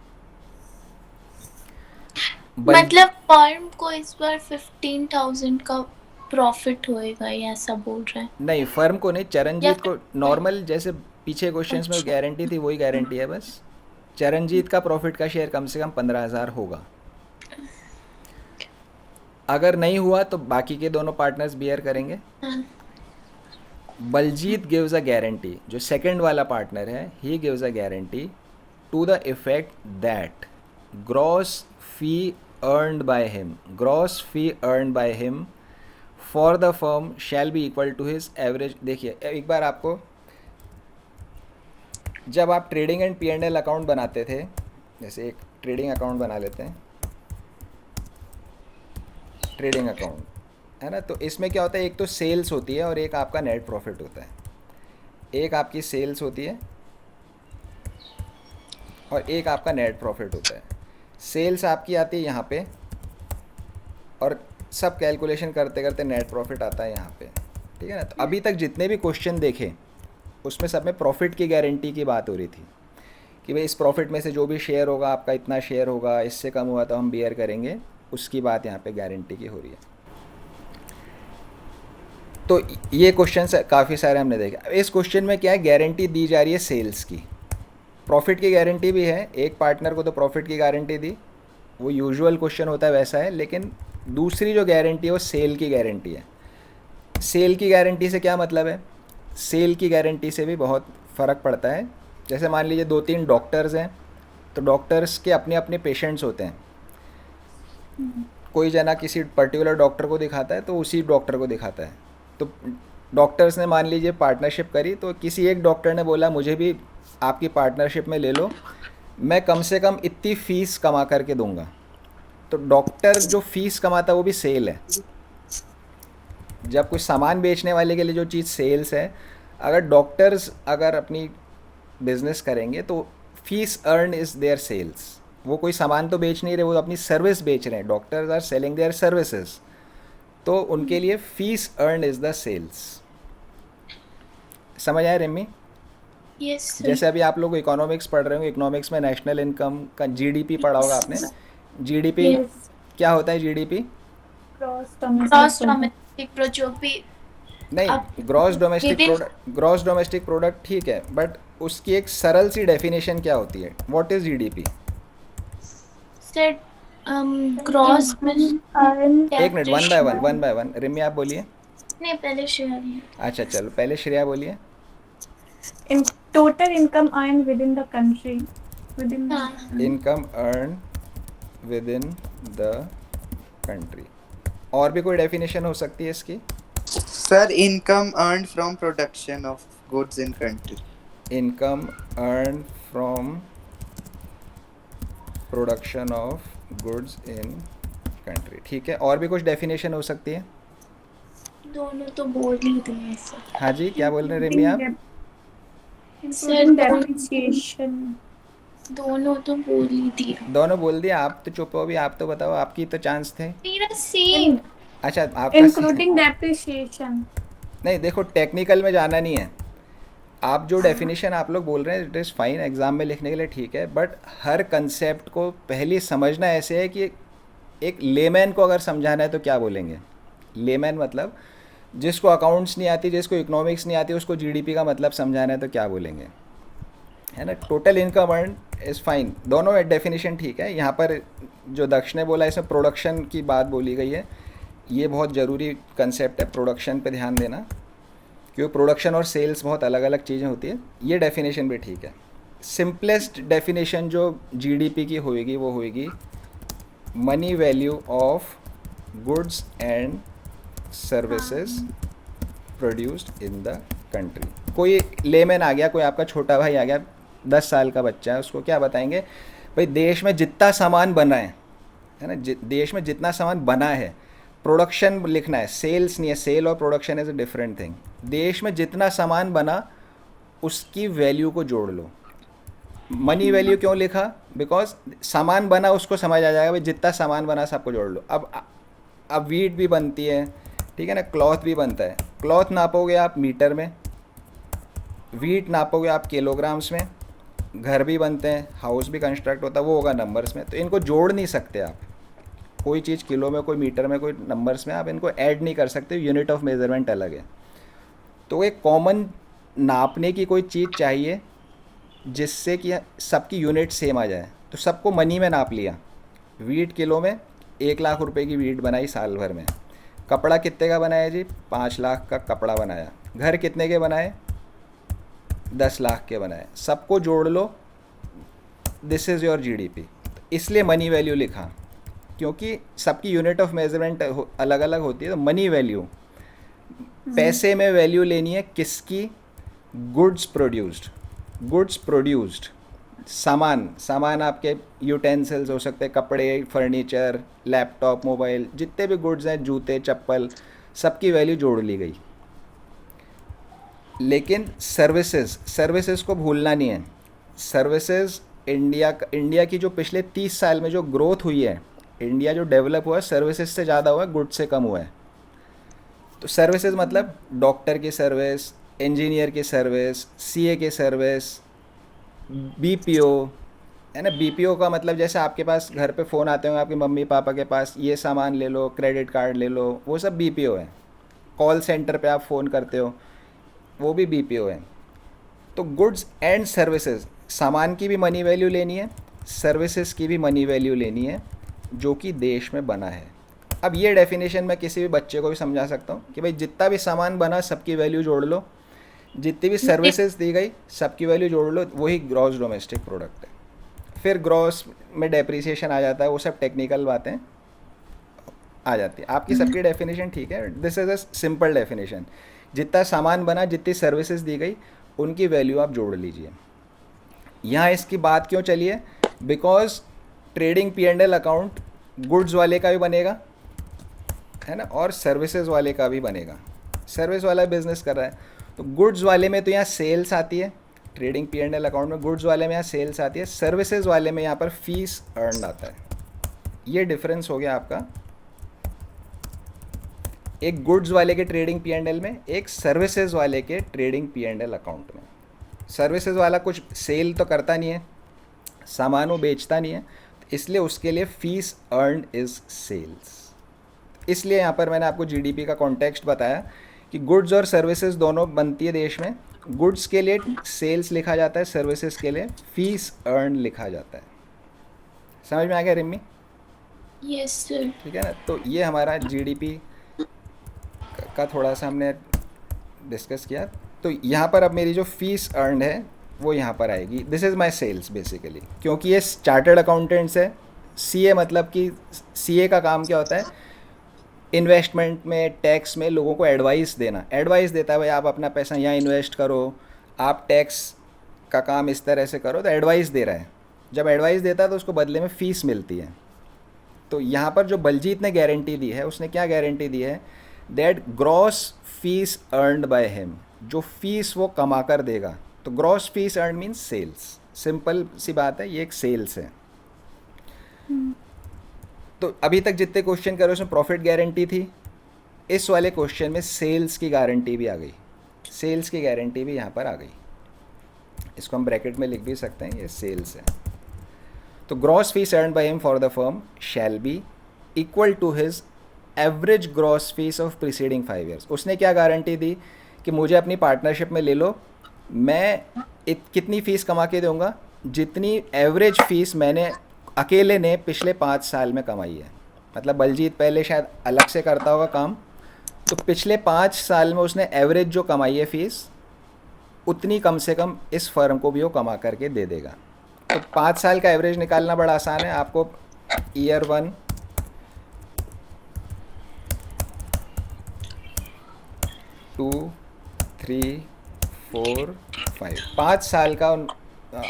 Speaker 2: मतलब फर्म को इस बार 15,000 का प्रॉफिट होएगा, ये ऐसा बोल रहे हैं?
Speaker 1: नहीं, फर्म को नहीं, चरणजीत को। नॉर्मल जैसे पीछे क्वेश्चंस में गारंटी थी वही गारंटी है बस। चरणजीत का प्रॉफिट का शेयर कम से कम 15,000 होगा। अगर नहीं हुआ तो बाकी के दोनों पार्टनर्स बियर करेंगे। बलजीत गिव्स अ गारंटी, जो सेकंड वाला पार्टनर है, he gives a guarantee to the effect that gross fee earned by him for the firm shall be equal to his average. देखिए एक बार आपको, जब आप ट्रेडिंग एंड P&L अकाउंट बनाते थे, जैसे एक ट्रेडिंग अकाउंट बना लेते हैं, ट्रेडिंग अकाउंट है ना, तो इसमें क्या होता है, एक तो सेल्स होती है और एक आपका नेट प्रॉफिट होता है। एक आपकी सेल्स होती है और एक आपका नेट प्रॉफिट होता है। सेल्स आपकी आती है यहाँ पे, और सब कैलकुलेशन करते करते नेट प्रॉफिट आता है यहाँ पे, ठीक है ना। तो अभी तक जितने भी क्वेश्चन देखे उसमें सब में प्रॉफिट की गारंटी की बात हो रही थी कि भाई इस प्रॉफिट में से जो भी शेयर होगा आपका इतना शेयर होगा, इससे कम हुआ तो हम बियर करेंगे, उसकी बात यहाँ पे गारंटी की हो रही है। तो ये क्वेश्चन काफ़ी सारे हमने देखे। इस क्वेश्चन में क्या है, गारंटी दी जा रही है सेल्स की, प्रॉफिट की गारंटी भी है। एक पार्टनर को तो प्रॉफिट की गारंटी दी, वो यूजुअल क्वेश्चन होता है वैसा है, लेकिन दूसरी जो गारंटी है वो सेल की गारंटी है। सेल की गारंटी से क्या मतलब है, सेल की गारंटी से भी बहुत फ़र्क पड़ता है। जैसे मान लीजिए 2-3 डॉक्टर्स हैं, तो डॉक्टर्स के अपने अपने पेशेंट्स होते हैं। कोई जना किसी पर्टिकुलर डॉक्टर को दिखाता है तो उसी डॉक्टर को दिखाता है। तो डॉक्टर्स ने मान लीजिए पार्टनरशिप करी, तो किसी एक डॉक्टर ने बोला मुझे भी आपकी पार्टनरशिप में ले लो, मैं कम से कम इतनी फ़ीस कमा करके दूंगा। तो डॉक्टर जो फ़ीस कमाता है वो भी सेल है। जब कुछ सामान बेचने वाले के लिए जो चीज़ सेल्स है, अगर डॉक्टर्स अगर अपनी बिजनेस करेंगे तो fees earn is their sales. वो कोई सामान तो बेच नहीं रहे, वो अपनी सर्विस बेच रहे हैं। Doctors are selling their services, तो उनके लिए fees earn is the sales. समझ आया रिमी?
Speaker 2: Yes sir.
Speaker 1: जैसे अभी आप लोग इकोनॉमिक्स पढ़ रहे हो, इकोनॉमिक्स में नेशनल इनकम का जीडीपी पढ़ा होगा आपने। GDP
Speaker 3: Yes.
Speaker 1: क्या होता है? GDP
Speaker 3: Gross
Speaker 2: gross
Speaker 3: domestic
Speaker 2: domestic product, जो भी
Speaker 1: नहीं,
Speaker 2: आप-
Speaker 1: gross domestic
Speaker 2: GDP
Speaker 1: product, gross domestic product ठीक है, बट उसकी एक सरल सी डेफिनेशन क्या होती है? What is GDP?
Speaker 2: Set gross में
Speaker 3: earned
Speaker 1: एक minute, one by one Rimi आप बोलिए।
Speaker 2: नहीं पहले श्रेया ने।
Speaker 1: अच्छा चलो पहले श्रेया बोलिए।
Speaker 3: In total income earned within the country. Within the
Speaker 2: हाँ
Speaker 1: income earn with in the country. और भी कोई डेफिनेशन हो सकती है इसकी?
Speaker 4: Sir, income earned from production of goods in country.
Speaker 1: Income earn from production of goods in country. ठीक है, और भी कुछ डेफिनेशन हो सकती है?
Speaker 2: दोनों तो बोल ही दिए सर।
Speaker 1: हाँ जी, क्या बोल रहे हैं रिमी आप?
Speaker 3: including depreciation.
Speaker 2: दोनों तो बोल ही दिया।
Speaker 1: दोनों बोल दिया, आप तो चुप हो अभी, आप तो बताओ, आपकी तो चांस थे।
Speaker 2: मेरा सेम।
Speaker 1: अच्छा आपका
Speaker 3: Including depreciation.
Speaker 1: नहीं देखो, टेक्निकल में जाना नहीं है। आप जो डेफिनेशन आप लोग बोल रहे हैं इट इज़ फाइन, एग्ज़ाम में लिखने के लिए ठीक है, बट हर कंसेप्ट को पहले समझना ऐसे है कि एक लेमैन को अगर समझाना है तो क्या बोलेंगे। लेमैन मतलब जिसको अकाउंट्स नहीं आती, जिसको इकोनॉमिक्स नहीं आती, उसको जीडीपी का मतलब समझाना है तो क्या बोलेंगे, है ना। Total income earn is fine, दोनों डेफिनेशन ठीक है। यहाँ पर जो दक्ष ने बोला इसमें प्रोडक्शन की बात बोली गई है, ये बहुत ज़रूरी कंसेप्ट है, प्रोडक्शन पे ध्यान देना, क्योंकि प्रोडक्शन और सेल्स बहुत अलग अलग चीज़ें होती है। ये डेफिनेशन भी ठीक है। सिंपलेस्ट डेफिनेशन जो जीडीपी की होएगी वो होएगी money value of goods and services produced in the country. कोई लेमैन आ गया, कोई आपका छोटा भाई आ गया, 10 साल का बच्चा है, उसको क्या बताएंगे भाई, देश में जितना सामान बना है ना, देश में जितना सामान बना है, प्रोडक्शन लिखना है, सेल्स नहीं है, सेल और production is a different thing. देश में जितना सामान बना उसकी वैल्यू को जोड़ लो। मनी वैल्यू क्यों लिखा? बिकॉज सामान बना उसको समझ आ जाएगा भाई, जितना सामान बना सबको जोड़ लो। अब वीट भी बनती है, ठीक है ना, क्लॉथ भी बनता है। क्लॉथ नापोगे आप मीटर में, वीट नापोगे आप किलोग्राम्स में, घर भी बनते हैं, हाउस भी कंस्ट्रक्ट होता है, वो होगा नंबर्स में। तो इनको जोड़ नहीं सकते आप, कोई चीज़ किलो में, कोई मीटर में, कोई नंबर्स में, आप इनको ऐड नहीं कर सकते, यूनिट ऑफ मेजरमेंट अलग है। तो एक कॉमन नापने की कोई चीज़ चाहिए जिससे कि सबकी यूनिट सेम आ जाए। तो सबको मनी में नाप लिया, वीट किलो में, 1 लाख रुपए की वीट बनाई साल भर में। कपड़ा कितने का बनाया जी? 5 लाख का कपड़ा बनाया। घर कितने के बनाए? 10 लाख के बनाए। सबको जोड़ लो, दिस इज़ योर जीडीपी। इसलिए मनी वैल्यू लिखा, क्योंकि सबकी यूनिट ऑफ मेजरमेंट अलग अलग होती है। तो मनी वैल्यू, पैसे में वैल्यू लेनी है किसकी? Goods produced. गुड्स प्रोड्यूस्ड, सामान आपके यूटेंसिल्स हो सकते हैं, कपड़े, फर्नीचर, लैपटॉप, मोबाइल, जितने भी गुड्स हैं, जूते, चप्पल, सबकी वैल्यू जोड़ ली गई। लेकिन सर्विसेज को भूलना नहीं है। सर्विसेज इंडिया की जो पिछले 30 साल में जो ग्रोथ हुई है, इंडिया जो डेवलप हुआ है, सर्विसेज से ज़्यादा हुआ है, गुड्स से कम हुआ है। तो सर्विसेज मतलब डॉक्टर की सर्विस, इंजीनियर की सर्विस, सीए की सर्विस, बीपीओ, है ना। बीपीओ का मतलब जैसे आपके पास घर पे फ़ोन आते होंगे आपके मम्मी पापा के पास, ये सामान ले लो, क्रेडिट कार्ड ले लो, वो सब बीपीओ है। कॉल सेंटर पे आप फ़ोन करते हो, वो भी बीपीओ है। तो गुड्स एंड सर्विसेज, सामान की भी मनी वैल्यू लेनी है, सर्विसेज की भी मनी वैल्यू लेनी है, जो कि देश में बना है। अब ये डेफिनेशन मैं किसी भी बच्चे को भी समझा सकता हूँ कि भाई जितना भी सामान बना सबकी वैल्यू जोड़ लो, जितनी भी सर्विसेज दी गई सबकी वैल्यू जोड़ लो, वही ग्रॉस डोमेस्टिक प्रोडक्ट है। फिर ग्रॉस में डेप्रिसिएशन आ जाता है, वो सब टेक्निकल बातें आ जाती है। आपकी सबकी डेफिनेशन ठीक है, this is a simple definition. जितना सामान बना, जितनी सर्विसेज दी गई, उनकी वैल्यू आप जोड़ लीजिए। यहाँ इसकी बात क्यों चली है? Because trading P&L account goods वाले का भी बनेगा, है ना, और सर्विसेज वाले का भी बनेगा। सर्विस वाला बिजनेस कर रहा है तो गुड्स वाले में तो यहाँ सेल्स आती है, ट्रेडिंग P&L अकाउंट में गुड्स वाले में यहाँ सेल्स आती है, सर्विसेज वाले में यहाँ पर फीस अर्न आता है। ये डिफरेंस हो गया आपका, एक गुड्स वाले के ट्रेडिंग P&L में, एक सर्विसेज वाले के ट्रेडिंग P&L अकाउंट में। सर्विसेज वाला कुछ सेल तो करता नहीं है, सामान वो बेचता नहीं है, इसलिए उसके लिए फीस अर्न इज़ सेल्स। इसलिए यहाँ पर मैंने आपको जीडीपी का कॉन्टेक्स्ट बताया कि गुड्स और सर्विसेज दोनों बनती है देश में। गुड्स के लिए सेल्स लिखा जाता है, सर्विसेज के लिए फीस अर्न लिखा जाता है। समझ में आ गया रिम्मी?
Speaker 2: Yes sir.
Speaker 1: ठीक है ना। तो ये हमारा जीडीपी का थोड़ा सा हमने डिस्कस किया। तो यहाँ पर अब मेरी जो फीस अर्नड है वो यहाँ पर आएगी। This is my sales basically, क्योंकि ये चार्टर्ड अकाउंटेंट्स है। सीए मतलब कि सीए का काम क्या होता है, इन्वेस्टमेंट में, टैक्स में लोगों को एडवाइस देना। एडवाइस देता है भाई आप अपना पैसा यहाँ इन्वेस्ट करो, आप टैक्स का काम इस तरह से करो, तो एडवाइस दे रहा है। जब एडवाइस देता है तो उसको बदले में फ़ीस मिलती है। तो यहाँ पर जो बलजीत ने गारंटी दी है, उसने क्या गारंटी दी है, that gross fees earned by him, जो फीस वो कमा कर देगा। तो gross fees earn means sales, simple सी बात है, ये एक सेल्स है। तो अभी तक जितने क्वेश्चन करे उसमें प्रॉफिट गारंटी थी, इस वाले क्वेश्चन में सेल्स की गारंटी भी आ गई। सेल्स की गारंटी भी यहाँ पर आ गई, इसको हम ब्रैकेट में लिख भी सकते हैं, ये सेल्स है। तो gross fees earn by him for the firm shall be equal to his average gross fees of preceding 5 years. उसने क्या गारंटी दी कि मुझे अपनी पार्टनरशिप में ले लो, मैं कितनी फ़ीस कमा के दूंगा, जितनी एवरेज फ़ीस मैंने अकेले ने पिछले 5 साल में कमाई है। मतलब बलजीत पहले शायद अलग से करता होगा काम, तो पिछले 5 साल में उसने एवरेज जो कमाई है फ़ीस, उतनी कम से कम इस फर्म को भी वो कमा करके दे देगा। तो 5 साल का एवरेज निकालना बड़ा आसान है। आपको ईयर 1, 2, 3, 4, 5, 5 साल का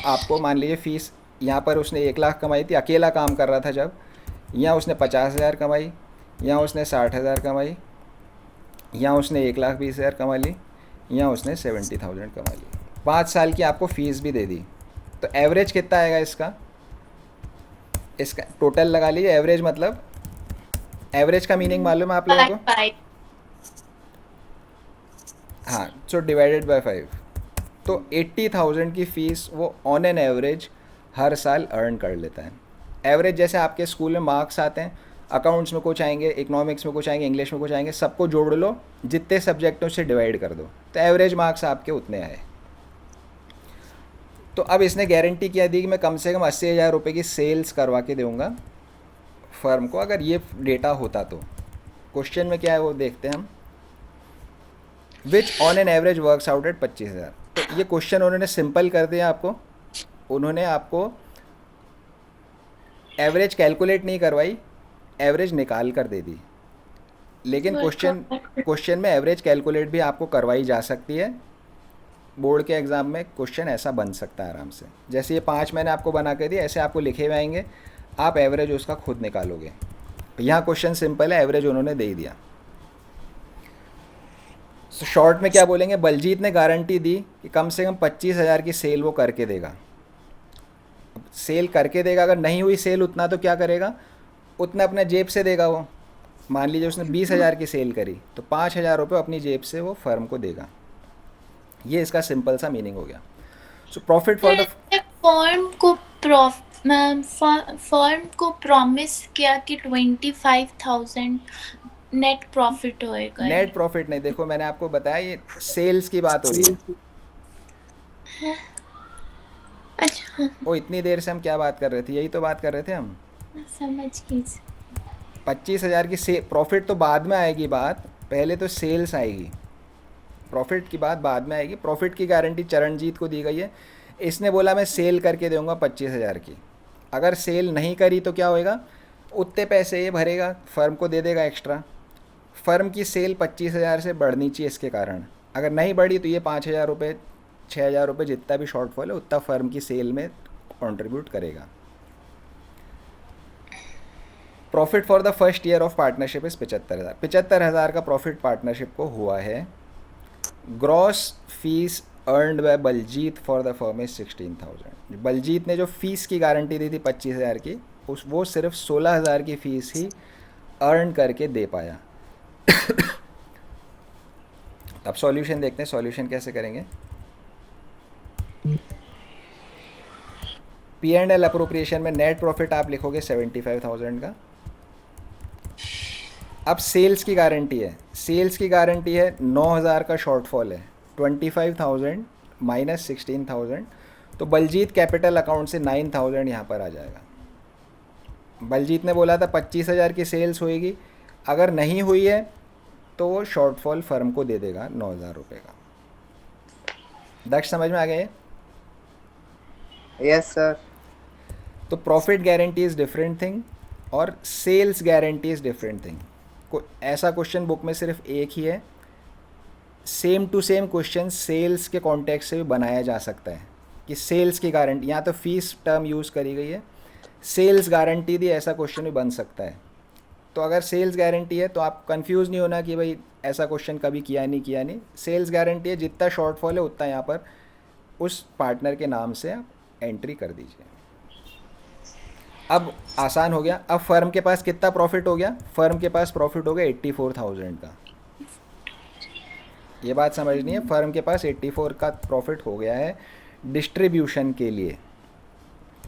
Speaker 1: आपको मान लीजिए फ़ीस, यहाँ पर उसने 1 लाख कमाई थी, अकेला काम कर रहा था जब, यहाँ उसने 50,000 कमाई, यहाँ उसने 60,000 कमाई, यहाँ उसने 1,20,000 कमा ली, यहाँ उसने 70,000 कमा ली। 5 साल की आपको फ़ीस भी दे दी। तो एवरेज कितना आएगा इसका, इसका टोटल लगा लीजिए। एवरेज मतलब, एवरेज का मीनिंग मालूम है आप लोगों को?
Speaker 2: 5.
Speaker 1: हाँ, सो डिवाइडेड बाय 5। तो 80,000 की फ़ीस वो ऑन एन एवरेज हर साल अर्न कर लेता है। एवरेज जैसे आपके स्कूल में मार्क्स आते हैं, अकाउंट्स में कुछ आएंगे, इकोनॉमिक्स में कुछ आएंगे, इंग्लिश में कुछ आएंगे, सबको जोड़ लो, जितने सब्जेक्टों से डिवाइड कर दो, तो एवरेज मार्क्स आपके उतने आए। तो अब इसने गारंटी क्या दी कि मैं कम से कम 80,000 रुपये की सेल्स करवा के दूँगा फर्म को, अगर ये डेटा होता तो। क्वेश्चन में क्या है वो देखते हैं हम। Which on an average works out at 25,000। तो ये क्वेश्चन उन्होंने सिंपल कर दिया आपको, उन्होंने आपको एवरेज कैलकुलेट नहीं करवाई, एवरेज निकाल कर दे दी। लेकिन क्वेश्चन में एवरेज कैलकुलेट भी आपको करवाई जा सकती है। बोर्ड के एग्ज़ाम में क्वेश्चन ऐसा बन सकता है आराम से। जैसे ये 5 मैंने आपको बना के दिए, ऐसे आपको लिखे हुए आएंगे, आप एवरेज उसका खुद निकालोगे। यहाँ क्वेश्चन सिंपल है, एवरेज उन्होंने दे दिया। तो शॉर्ट में क्या बोलेंगे, बलजीत ने गारंटी दी कि कम से कम 25,000 की सेल वो करके देगा। सेल करके देगा, अगर नहीं हुई सेल उतना तो क्या करेगा, उतना अपना जेब से देगा वो। मान लीजिए उसने 20,000 की सेल करी, तो 5,000 रुपये अपनी जेब से वो फर्म को देगा। ये इसका सिंपल सा मीनिंग हो गया। So profit for the
Speaker 2: firm को प्रॉमिस किया कि 25,000 नेट प्रॉफिट होएगा।
Speaker 1: नेट प्रॉफिट नहीं, देखो मैंने आपको बताया ये सेल्स की बात हो रही है।
Speaker 2: अच्छा,
Speaker 1: वो इतनी देर से हम क्या बात कर रहे थे, यही तो बात कर रहे थे हम।
Speaker 2: समझ गई।
Speaker 1: 25,000 की से प्रॉफिट तो बाद में आएगी बात, पहले तो सेल्स आएगी। प्रॉफिट की बात बाद में आएगी। प्रॉफिट की गारंटी चरणजीत को दी गई है। इसने बोला मैं सेल करके दूंगा 25,000 की। अगर सेल नहीं करी तो क्या होएगा, उतने पैसे ये भरेगा, फर्म को दे देगा एक्स्ट्रा। फर्म की सेल 25,000 से बढ़नी चाहिए इसके कारण। अगर नहीं बढ़ी तो ये 5,000 रुपये, 6,000 रुपये, जितना भी शॉर्टफॉल है उतना फर्म की सेल में कंट्रीब्यूट करेगा। Profit for the first year of partnership is 75,000। 75,000 का प्रॉफिट पार्टनरशिप को हुआ है। Gross fees earned by Baljit for the firm is 16,000। Baljit ने जो फीस की गारंटी दी थी 25,000 की, वो सिर्फ 16,000 की फ़ीस ही अर्न करके दे पाया। अब सॉल्यूशन देखते हैं, सॉल्यूशन कैसे करेंगे। P&L अप्रोप्रिएशन में नेट प्रॉफिट आप लिखोगे 75,000 का। अब सेल्स की गारंटी है, सेल्स की गारंटी है 9,000 का शॉर्टफॉल है, 25,000 माइनस 16,000, तो बलजीत कैपिटल अकाउंट से 9,000 यहाँ पर आ जाएगा। बलजीत ने बोला था 25,000 की सेल्स होएगी, अगर नहीं हुई है तो वो शॉर्टफॉल फर्म को दे देगा 9,000 रुपये का। दक्ष समझ में आ गया ये?
Speaker 4: Yes, sir.
Speaker 1: तो profit guarantee is different thing और sales guarantee is different thing. ऐसा क्वेश्चन बुक में सिर्फ एक ही है। Same to same question sales के कॉन्टेक्स्ट से भी बनाया जा सकता है कि सेल्स की गारंटी, यहाँ तो फीस टर्म यूज़ करी गई है, सेल्स गारंटी दी, ऐसा क्वेश्चन भी बन सकता है। तो अगर सेल्स गारंटी है तो आप कंफ्यूज नहीं होना कि भाई ऐसा क्वेश्चन कभी किया नहीं। सेल्स गारंटी है, जितना शॉर्टफॉल है उतना यहाँ पर उस पार्टनर के नाम से आप एंट्री कर दीजिए। अब आसान हो गया। अब फर्म के पास कितना प्रॉफिट हो गया? फर्म के पास प्रॉफिट हो गया 84,000 का। ये बात समझनी है, फर्म के पास 84 का प्रॉफिट हो गया है डिस्ट्रीब्यूशन के लिए।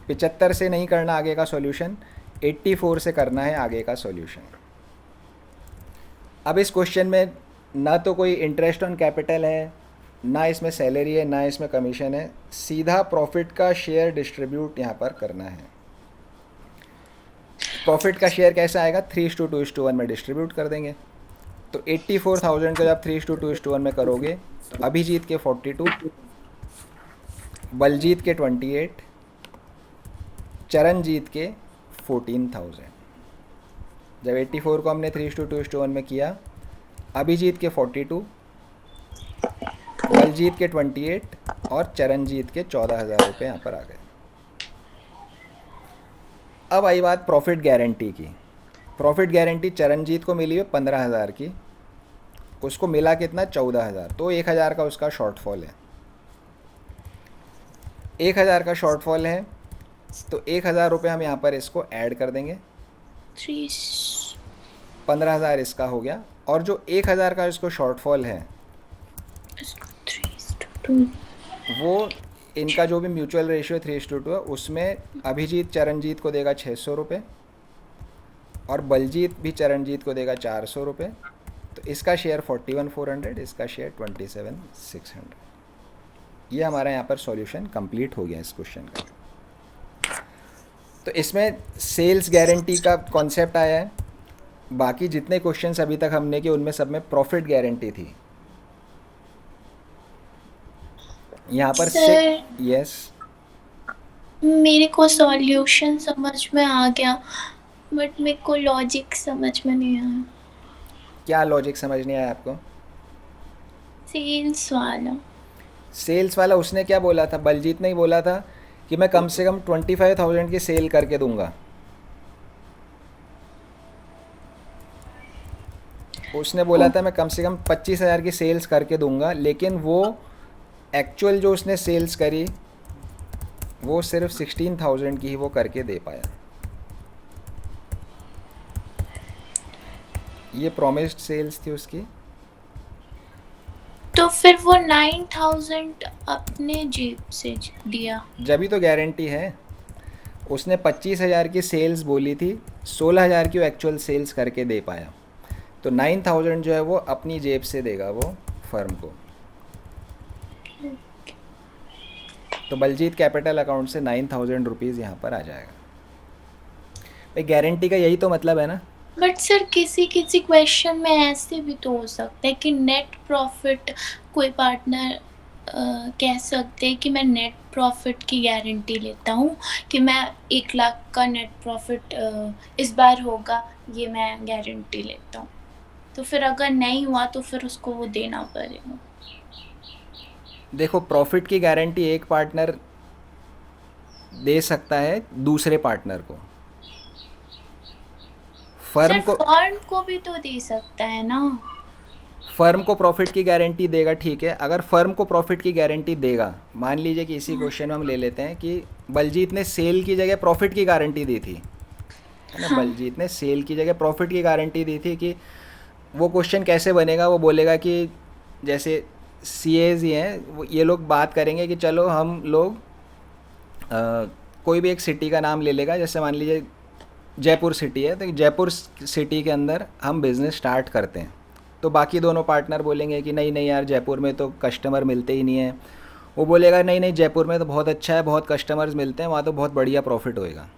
Speaker 1: 75 से नहीं करना आगे का सॉल्यूशन, 84 से करना है आगे का सॉल्यूशन। अब इस क्वेश्चन में ना तो कोई इंटरेस्ट ऑन कैपिटल है, ना इसमें सैलरी है, ना इसमें कमीशन है, सीधा प्रॉफिट का शेयर डिस्ट्रीब्यूट यहाँ पर करना है। प्रॉफिट का शेयर कैसे आएगा? 3:2:1 में डिस्ट्रीब्यूट कर देंगे। तो 84,000 का जब 3:2:1 में करोगे तो अभिजीत के 42, बलजीत के 28, चरणजीत के 14,000। जब 84 को हमने 3:2:1 में किया, अभिजीत के 42, बलजीत के 28 और चरणजीत के 14,000 रुपये यहाँ पर आ गए। अब आई बात प्रॉफिट गारंटी की। प्रॉफिट गारंटी चरणजीत को मिली है 15,000 की, उसको मिला कितना? 14,000। तो 1,000 का उसका शॉर्टफॉल है। 1,000 का शॉर्टफॉल है तो 1,000 रुपये हम यहाँ पर इसको ऐड कर देंगे। 15,000 इसका हो गया, और जो 1,000 का इसको शॉर्टफॉल है वो इनका जो भी म्यूचुअल रेशियो 3:2 है उसमें अभिजीत चरणजीत को देगा 600 रुपये और बलजीत भी चरणजीत को देगा 400 रुपये। तो इसका शेयर 41,400, इसका शेयर 27,600। ये हमारा यहाँ पर सॉल्यूशन कंप्लीट हो गया इस क्वेश्चन का। तो इसमें सेल्स गारंटी का कॉन्सेप्ट आया है। बाकी जितने क्वेश्चंस अभी तक हमने किए उनमें सब में प्रॉफिट गारंटी थी। यहाँ पर यस,
Speaker 2: मेरे को सॉल्यूशन समझ में आ गया बट मेरे को लॉजिक समझ में नहीं आया।
Speaker 1: क्या लॉजिक समझ नहीं आया आपको? सेल्स वाला उसने क्या बोला था? बलजीत ने ही बोला था कि मैं कम से कम 25,000 की सेल करके दूंगा। उसने बोला था मैं कम से कम 25,000 की सेल्स करके दूंगा, लेकिन वो एक्चुअल जो उसने सेल्स करी वो सिर्फ 16,000 की ही वो करके दे पाया। ये प्रॉमिस्ड सेल्स थी उसकी।
Speaker 2: तो फिर वो 9,000 अपने जेब से दिया।
Speaker 1: जब ही तो गारंटी है। उसने 25,000 की सेल्स बोली थी, 16,000 की वो एक्चुअल सेल्स करके दे पाया। तो 9,000 जो है वो अपनी जेब से देगा वो फर्म को। तो बलजीत कैपिटल अकाउंट से 9,000 रुपीज़ यहाँ पर आ जाएगा। भाई गारंटी का यही तो मतलब है ना।
Speaker 2: बट सर किसी किसी क्वेश्चन में ऐसे भी तो हो सकता है कि नेट प्रॉफिट कोई पार्टनर कह सकते हैं कि मैं नेट प्रॉफिट की गारंटी लेता हूँ कि मैं 1 लाख का नेट प्रॉफिट इस बार होगा, ये मैं गारंटी लेता हूँ। तो फिर अगर नहीं हुआ तो फिर उसको वो देना पड़ेगा।
Speaker 1: देखो, प्रॉफिट की गारंटी एक पार्टनर दे सकता है दूसरे पार्टनर को। फर्म
Speaker 2: को भी तो दे सकता है ना।
Speaker 1: फर्म को प्रॉफिट की गारंटी देगा, ठीक है। अगर फर्म को प्रॉफिट की गारंटी देगा, मान लीजिए कि इसी क्वेश्चन में हम ले लेते हैं कि बलजीत ने सेल की जगह प्रॉफिट की गारंटी दी थी, है ना। बलजीत ने सेल की जगह प्रॉफिट की गारंटी दी थी। कि वो क्वेश्चन कैसे बनेगा? वो बोलेगा कि जैसे CAs ही हैं, ये लोग बात करेंगे कि चलो हम लोग कोई भी एक सिटी का नाम ले लेगा। जैसे मान लीजिए जयपुर सिटी है, तो जयपुर सिटी के अंदर हम बिज़नेस स्टार्ट करते हैं। तो बाकी दोनों पार्टनर बोलेंगे कि नहीं नहीं यार, जयपुर में तो कस्टमर मिलते ही नहीं हैं। वो बोलेगा नहीं नहीं, जयपुर में तो बहुत अच्छा है, बहुत कस्टमर्स मिलते हैं, वहाँ तो बहुत बढ़िया प्रॉफिट होएगा।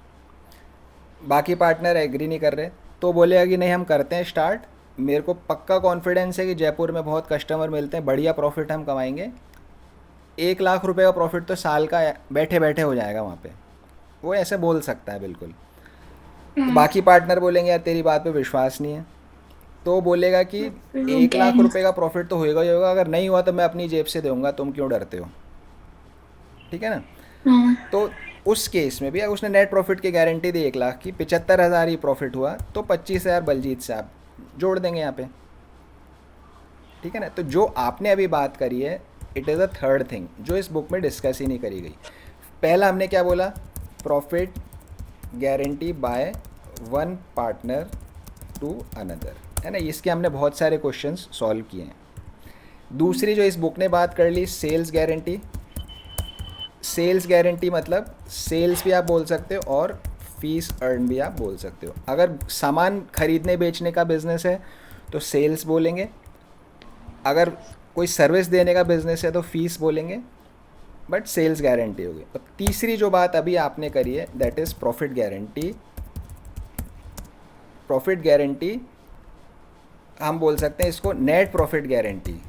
Speaker 1: बाकी पार्टनर एग्री नहीं कर रहे, तो बोलेगा कि नहीं हम करते हैं स्टार्ट, मेरे को पक्का कॉन्फिडेंस है कि जयपुर में बहुत कस्टमर मिलते हैं, बढ़िया प्रॉफिट हम कमाएंगे, 1 लाख रुपए का प्रॉफिट तो साल का बैठे बैठे हो जाएगा वहाँ पे। वो ऐसे बोल सकता है बिल्कुल। तो बाकी पार्टनर बोलेंगे यार तेरी बात पे विश्वास नहीं है, तो वो बोलेगा कि 1 लाख रुपए का प्रॉफिट तो होएगा ही होगा, अगर नहीं हुआ तो मैं अपनी जेब से दूंगा, तुम क्यों डरते हो। ठीक है ना।
Speaker 2: हाँ,
Speaker 1: तो उस केस में भी अगर उसने नेट प्रॉफिट की गारंटी दी 1 लाख की, 75,000 ही प्रॉफिट हुआ, तो 25,000 बलजीत से आप जोड़ देंगे यहाँ पे। ठीक है ना। तो जो आपने अभी बात करी है, it is a third thing जो इस बुक में डिस्कस ही नहीं करी गई। पहला हमने क्या बोला, profit guarantee by one partner to another, है ना। इसके हमने बहुत सारे क्वेश्चंस सॉल्व किए हैं। दूसरी जो इस बुक ने बात कर ली, सेल्स गारंटी। सेल्स गारंटी मतलब सेल्स भी आप बोल सकते हो और फीस अर्न भी आप बोल सकते हो। अगर सामान खरीदने बेचने का बिजनेस है तो सेल्स बोलेंगे, अगर कोई सर्विस देने का बिजनेस है तो फीस बोलेंगे, बट सेल्स गारंटी होगी। और तीसरी जो बात अभी आपने करी है that is profit guarantee. Profit guarantee हम बोल सकते हैं इसको net profit guarantee.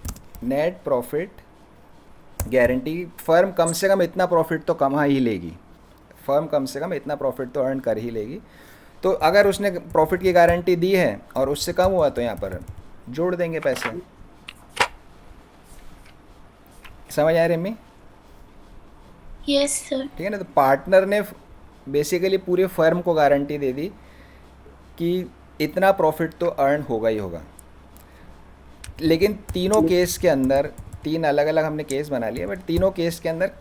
Speaker 1: Net profit guarantee, firm कम से कम इतना प्रॉफिट तो कमा ही लेगी, फर्म कम से कम इतना प्रॉफिट तो अर्न कर ही लेगी। तो अगर उसने प्रॉफिट की गारंटी दी है और उससे कम हुआ तो यहाँ पर जोड़ देंगे पैसे। समझ आया रेमी।
Speaker 2: Yes sir.
Speaker 1: ठीक है ना। तो पार्टनर ने बेसिकली पूरे फर्म को गारंटी दे दी कि इतना प्रॉफिट तो अर्न होगा ही होगा। लेकिन तीनों केस के अंदर, तीन अलग अलग हमने केस बना लिए, बट तीनों केस के अंदर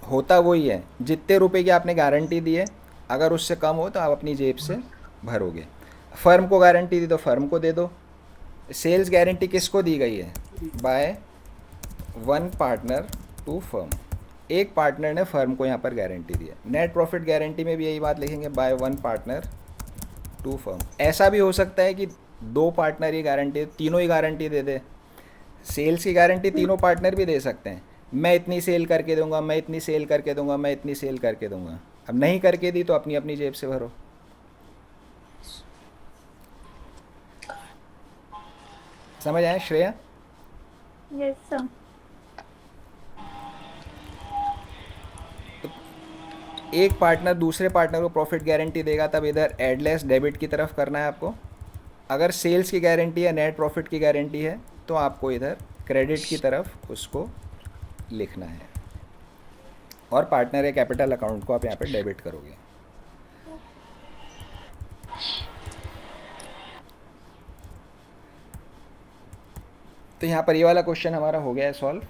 Speaker 1: होता वही है, जितने रुपए की आपने गारंटी दी है अगर उससे कम हो तो आप अपनी जेब से भरोगे। फर्म को गारंटी दी तो फर्म को दे दो। सेल्स गारंटी किसको दी गई है, by one partner to firm, एक पार्टनर ने फर्म को यहाँ पर गारंटी दी है। नेट प्रॉफिट गारंटी में भी यही बात लिखेंगे, by one partner to firm. ऐसा भी हो सकता है कि दो पार्टनर ही गारंटी, तीनों ही गारंटी दे दे। सेल्स की गारंटी तीनों पार्टनर भी दे सकते हैं, मैं इतनी सेल करके दूंगा, मैं इतनी सेल करके दूंगा, मैं इतनी सेल करके दूंगा। अब नहीं करके दी तो अपनी अपनी जेब से भरो। समझ आया श्रेया।
Speaker 3: Yes sir.
Speaker 1: एक पार्टनर दूसरे पार्टनर को प्रॉफिट गारंटी देगा तब इधर एडलेस डेबिट की तरफ करना है आपको। अगर सेल्स की गारंटी है, नेट प्रॉफिट की गारंटी है, तो आपको इधर क्रेडिट की तरफ उसको लिखना है और पार्टनर या कैपिटल अकाउंट को आप यहाँ पे डेबिट करोगे। तो यहाँ पर ये वाला क्वेश्चन हमारा हो गया है सॉल्व।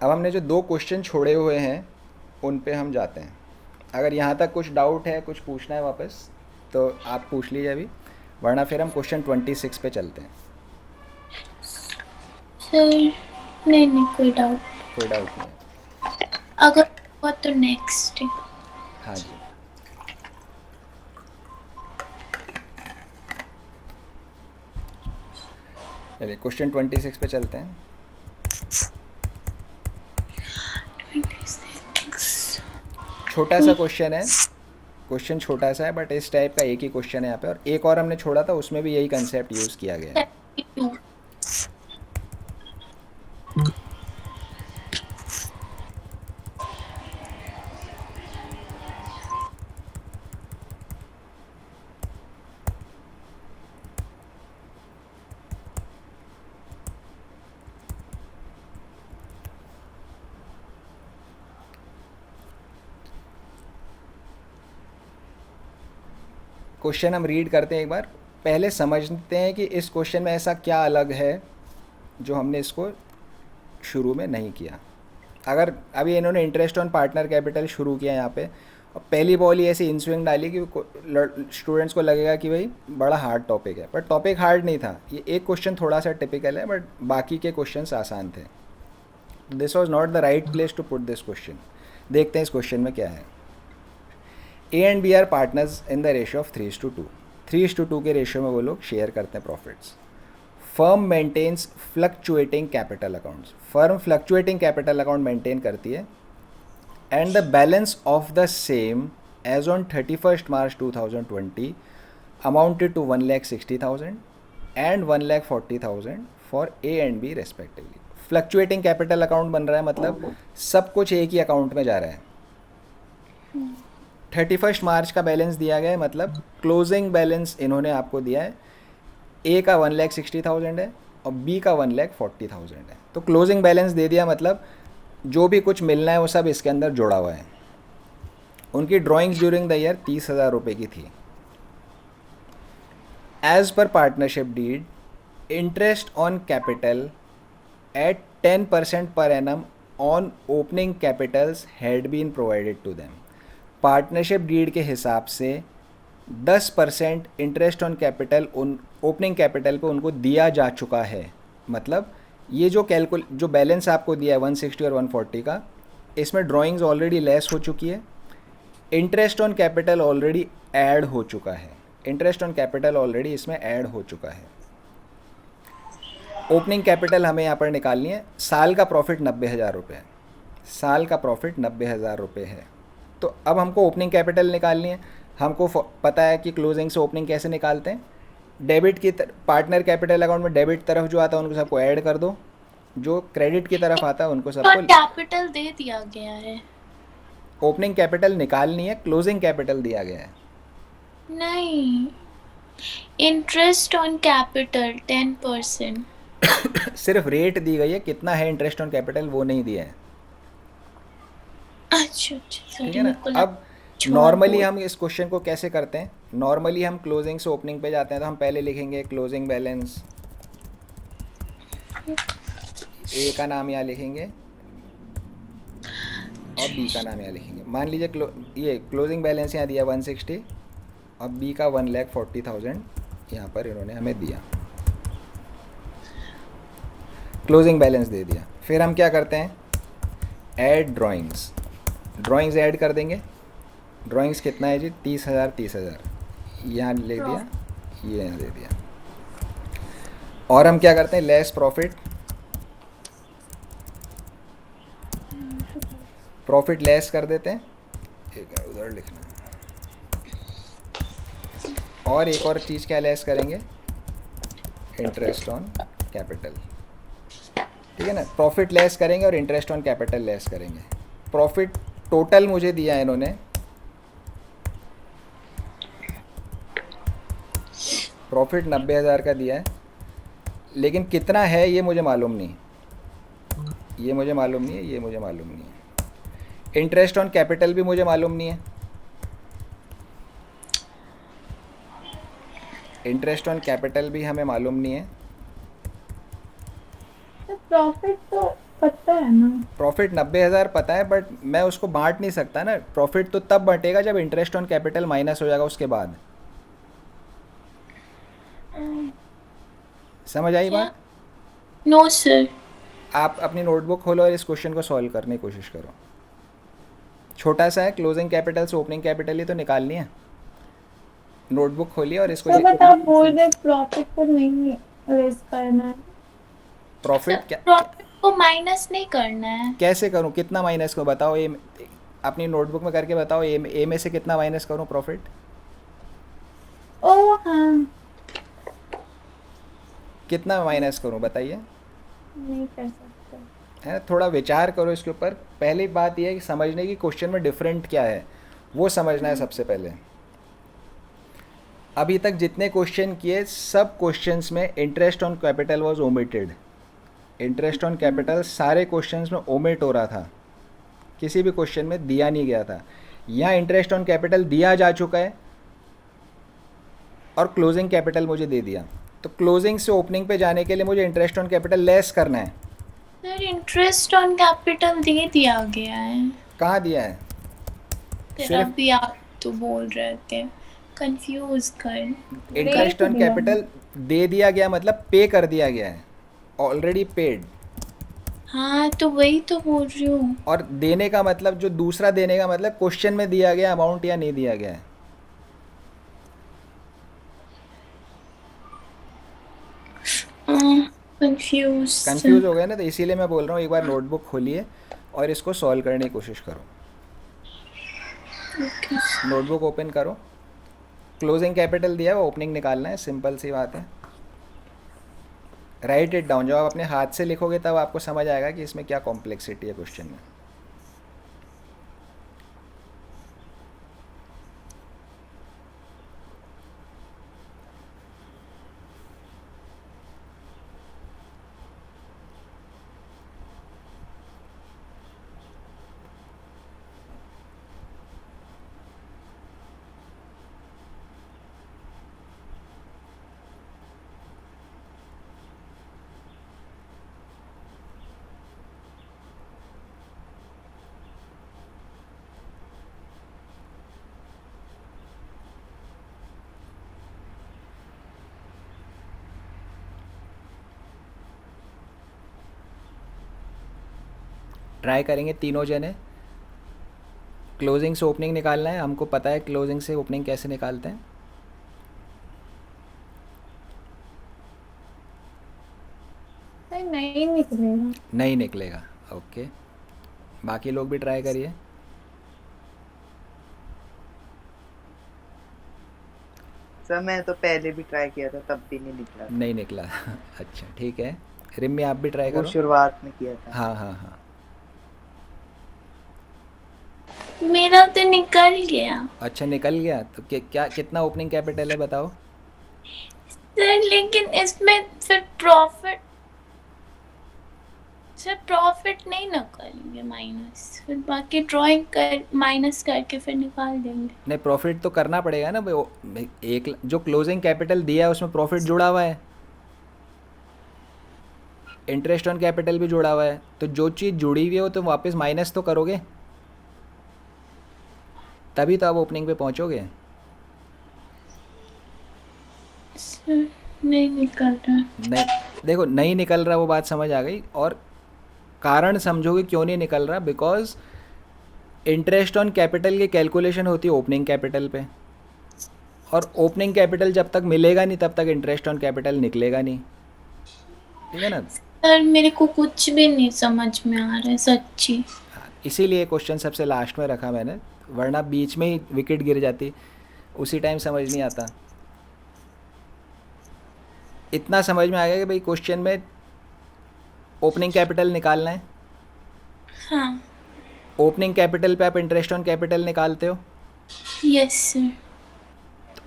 Speaker 1: अब हमने जो दो क्वेश्चन छोड़े हुए हैं उन पे हम जाते हैं। अगर यहाँ तक कुछ डाउट है, कुछ पूछना है वापस, तो आप पूछ लीजिए अभी, वरना फिर हम क्वेश्चन 26 पे चलते हैं।
Speaker 2: सर नहीं कोई डाउट।
Speaker 1: कोई डाउट नहीं है।
Speaker 2: अगर हुआ तो नेक्स्ट।
Speaker 1: हाँ जी। चलिए क्वेश्चन 26 पे चलते हैं। छोटा सा क्वेश्चन है, क्वेश्चन छोटा सा है बट इस टाइप का एक ही क्वेश्चन है यहाँ पे, और एक और हमने छोड़ा था उसमें भी यही कंसेप्ट यूज़ किया गया है।
Speaker 2: 72।
Speaker 1: क्वेश्चन हम रीड करते हैं एक बार, पहले समझते हैं कि इस क्वेश्चन में ऐसा क्या अलग है जो हमने इसको शुरू में नहीं किया। अगर अभी इन्होंने इंटरेस्ट ऑन पार्टनर कैपिटल शुरू किया यहाँ पे, और पहली बॉल ही ऐसी इनस्विंग डाली कि स्टूडेंट्स को लगेगा कि भाई बड़ा हार्ड टॉपिक है, बट टॉपिक हार्ड नहीं था। ये एक क्वेश्चन थोड़ा सा टिपिकल है बट बाकी के क्वेश्चंस आसान थे। This was not the right place to put this question. देखते हैं इस क्वेश्चन में क्या है। A and B are partners in the ratio of 3:2। 3:2 के रेशियो में वो लोग शेयर करते हैं profits. Firm maintains fluctuating capital accounts. Firm fluctuating capital account maintain करती है, and the balance of the same as on 31st March 2020 amounted to 1,60,000, and 1,40,000 for A and B respectively. Fluctuating capital account बन रहा है, मतलब सब कुछ एक ही account में जा रहा है। 31 मार्च का बैलेंस दिया गया है, मतलब क्लोजिंग बैलेंस इन्होंने आपको दिया है, ए का 1,60,000 है और बी का 1,40,000 है। तो क्लोजिंग बैलेंस दे दिया, मतलब जो भी कुछ मिलना है वो सब इसके अंदर जोड़ा हुआ है। उनकी ड्राइंग्स ड्यूरिंग द ईयर 30,000 रुपये की थी। As per partnership deed, interest on capital at 10% per annum on opening capitals had been provided to them. Partnership deed के हिसाब से 10% इंटरेस्ट ऑन कैपिटल उन ओपनिंग कैपिटल पे उनको दिया जा चुका है। मतलब ये जो बैलेंस आपको दिया है 160 और 140 का, इसमें ड्राइंग्स ऑलरेडी लेस हो चुकी है, interest on capital already add हो चुका है, इंटरेस्ट ऑन कैपिटल ऑलरेडी इसमें ऐड हो चुका है। ओपनिंग कैपिटल हमें यहाँ पर निकालनी है। साल का प्रॉफिट 90,000 रुपये है, साल का प्रॉफिट 90,000 रुपये है। तो अब हमको ओपनिंग कैपिटल निकालनी है। हमको पता है कि क्लोजिंग से ओपनिंग कैसे निकालते हैं। डेबिट की पार्टनर कैपिटल अकाउंट में डेबिट तरफ जो आता है उनको सबको ऐड कर दो, जो क्रेडिट की तरफ आता है उनको
Speaker 2: तो
Speaker 1: सबको।
Speaker 2: कैपिटल दे दिया गया है।
Speaker 1: ओपनिंग कैपिटल निकालनी है, क्लोजिंग कैपिटल दिया गया है।
Speaker 2: नहीं, इंटरेस्ट ऑन कैपिटल 10%।
Speaker 1: सिर्फ रेट दी गई है, कितना है इंटरेस्ट ऑन कैपिटल वो नहीं दिया है।
Speaker 2: अच्छा,
Speaker 1: ठीक है ना। अब नॉर्मली हम इस क्वेश्चन को कैसे करते हैं, नॉर्मली हम क्लोजिंग से ओपनिंग पे जाते हैं तो हम पहले लिखेंगे क्लोजिंग बैलेंस, ए का नाम यहाँ लिखेंगे और बी का नाम यहाँ लिखेंगे। मान लीजिए ये क्लोजिंग बैलेंस यहाँ दिया 160 और बी का 1,40,000 यहाँ पर इन्होंने हमें दिया, क्लोजिंग बैलेंस दे दिया। फिर हम क्या करते हैं, ऐड ड्राइंग्स, ड्राइंग्स ऐड कर देंगे। ड्राइंग्स कितना है जी, 30,000 30,000 यहाँ ले दिया, ये यहाँ दे दिया। और हम क्या करते हैं, लेस प्रॉफिट, प्रॉफिट लेस कर देते हैं। एक उधर लिखना और एक और चीज़ क्या लेस करेंगे, इंटरेस्ट ऑन कैपिटल। ठीक है ना, प्रॉफिट लेस करेंगे और इंटरेस्ट ऑन कैपिटल लेस करेंगे। प्रॉफिट टोटल मुझे दिया है इन्होंने, प्रॉफिट 90,000 का दिया है, लेकिन कितना है ये मुझे मालूम नहीं, ये मुझे मालूम नहीं है, ये मुझे मालूम नहीं है। इंटरेस्ट ऑन कैपिटल भी मुझे मालूम नहीं है, इंटरेस्ट ऑन कैपिटल भी हमें मालूम नहीं है।
Speaker 3: प्रॉफिट तो पता है ना,
Speaker 1: प्रॉफिट 90,000 पता है, बट मैं उसको बांट नहीं सकता ना। प्रॉफिट तो तब बटेगा जब इंटरेस्ट ऑन कैपिटल माइनस हो जाएगा उसके बाद। समझ आई बात?
Speaker 2: No sir.
Speaker 1: आप अपनी नोटबुक खोलो और इस क्वेश्चन को सॉल्व करने की कोशिश करो। छोटा सा है, क्लोजिंग कैपिटल से ओपनिंग कैपिटल ही तो निकालनी है। नोटबुक खोलिए और इसको
Speaker 3: तो बट आप बोल रहे प्रॉफिट को नहीं रेस करना है।
Speaker 1: प्रॉफिट क्या,
Speaker 2: प्रॉफिट को माइनस नहीं करना है।
Speaker 1: कैसे करूं, कितना माइनस को बताओ, ए अपनी नोटबुक में करके बताओ। ए में से कितना माइनस करूं प्रॉफिट?
Speaker 3: ओ हाँ,
Speaker 1: कितना माइनस करूं बताइए।
Speaker 3: नहीं कर सकते।
Speaker 1: है, थोड़ा विचार करो इसके ऊपर। पहली बात यह है कि समझने की क्वेश्चन में डिफरेंट क्या है वो समझना है सबसे पहले। अभी तक जितने क्वेश्चन किए सब क्वेश्चंस में interest on capital was omitted. Interest on capital सारे क्वेश्चंस में ओमिट हो रहा था, किसी भी क्वेश्चन में दिया नहीं गया था। यहाँ इंटरेस्ट ऑन कैपिटल दिया जा चुका है और क्लोजिंग कैपिटल मुझे दे दिया। तो क्लोजिंग से ओपनिंग पे जाने के लिए मुझे इंटरेस्ट ऑन कैपिटल लेस करना है।
Speaker 2: सर इंटरेस्ट ऑन कैपिटल दे दिया गया है।
Speaker 1: कहाँ दिया है?
Speaker 2: फिर
Speaker 1: सिर्फ
Speaker 2: अभी आप तो बोल रहे थे, कंफ्यूज कर।
Speaker 1: इंटरेस्ट ऑन कैपिटल दे दिया गया मतलब पे कर दिया गया है, ऑलरेडी पेड।
Speaker 2: हाँ तो वही तो बोल रही हूँ।
Speaker 1: और देने का मतलब, जो दूसरा देने का मतलब क्वेश्चन में दिया गया अमाउंट या नहीं दिया गया है। कंफ्यूज हो गए ना, तो इसीलिए मैं बोल रहा हूँ एक बार नोटबुक खोलिए और इसको सॉल्व करने की कोशिश करो। नोटबुक ओपन करो, क्लोजिंग कैपिटल दिया है, वो ओपनिंग निकालना है, सिंपल सी बात है। राइट इट डाउन, जब आप अपने हाथ से लिखोगे तब आपको समझ आएगा कि इसमें क्या कॉम्प्लेक्सिटी है क्वेश्चन में। ट्राई करेंगे तीनों जने। क्लोजिंग से ओपनिंग निकालना है, हमको पता है क्लोजिंग से ओपनिंग कैसे निकालते हैं।
Speaker 3: सर नहीं निकलेगा।
Speaker 1: नहीं निकलेगा, ओके। बाकी लोग भी ट्राई करिए।
Speaker 4: सर मैं तो पहले भी ट्राई किया था तब भी नहीं निकला।
Speaker 1: नहीं निकला अच्छा ठीक है, रिम्मी आप भी ट्राई
Speaker 4: वो
Speaker 1: करो।
Speaker 4: शुरुआत में किया था।
Speaker 1: हाँ हाँ हाँ,
Speaker 2: मेरा तो निकल गया
Speaker 1: अच्छा निकल गया। तो क्या कितना ओपनिंग कैपिटल है बताओ।
Speaker 2: सर, लेकिन इसमें फिर प्रॉफिट, सर प्रॉफिट नहीं निकालेंगे माइनस, फिर बाकी ड्राइंग कर माइनस करके फिर निकाल देंगे।
Speaker 1: नहीं, प्रॉफिट तो करना पड़ेगा ना भाई। भाई एक जो क्लोजिंग कैपिटल दिया है उसमें प्रॉफिट जुड़ा हुआ है, इंटरेस्ट ऑन कैपिटल भी जुड़ा हुआ है, तो जो चीज़ जुड़ी हुई है वो तो वापस माइनस तो करोगे, तभी तो आप ओपनिंग पे पहुंचोगे।
Speaker 2: सर नहीं निकल रहा।
Speaker 1: नहीं, देखो नहीं निकल रहा वो बात समझ आ गई, और कारण समझोगे क्यों नहीं निकल रहा। बिकॉज इंटरेस्ट ऑन कैपिटल की कैलकुलेशन होती है ओपनिंग कैपिटल पे, और ओपनिंग कैपिटल जब तक मिलेगा नहीं तब तक इंटरेस्ट ऑन कैपिटल निकलेगा नहीं, ठीक है ना।
Speaker 2: सर मेरे को कुछ भी नहीं समझ में आ रहा है सच्ची।
Speaker 1: हाँ, इसीलिए क्वेश्चन सबसे लास्ट में रखा मैंने, वरना बीच में ही विकेट गिर जाती, उसी टाइम समझ नहीं आता। इतना समझ में आ गया कि भाई क्वेश्चन में ओपनिंग कैपिटल निकालना है,
Speaker 2: हाँ
Speaker 1: ओपनिंग कैपिटल पे आप इंटरेस्ट ऑन कैपिटल निकालते हो।
Speaker 2: Yes sir.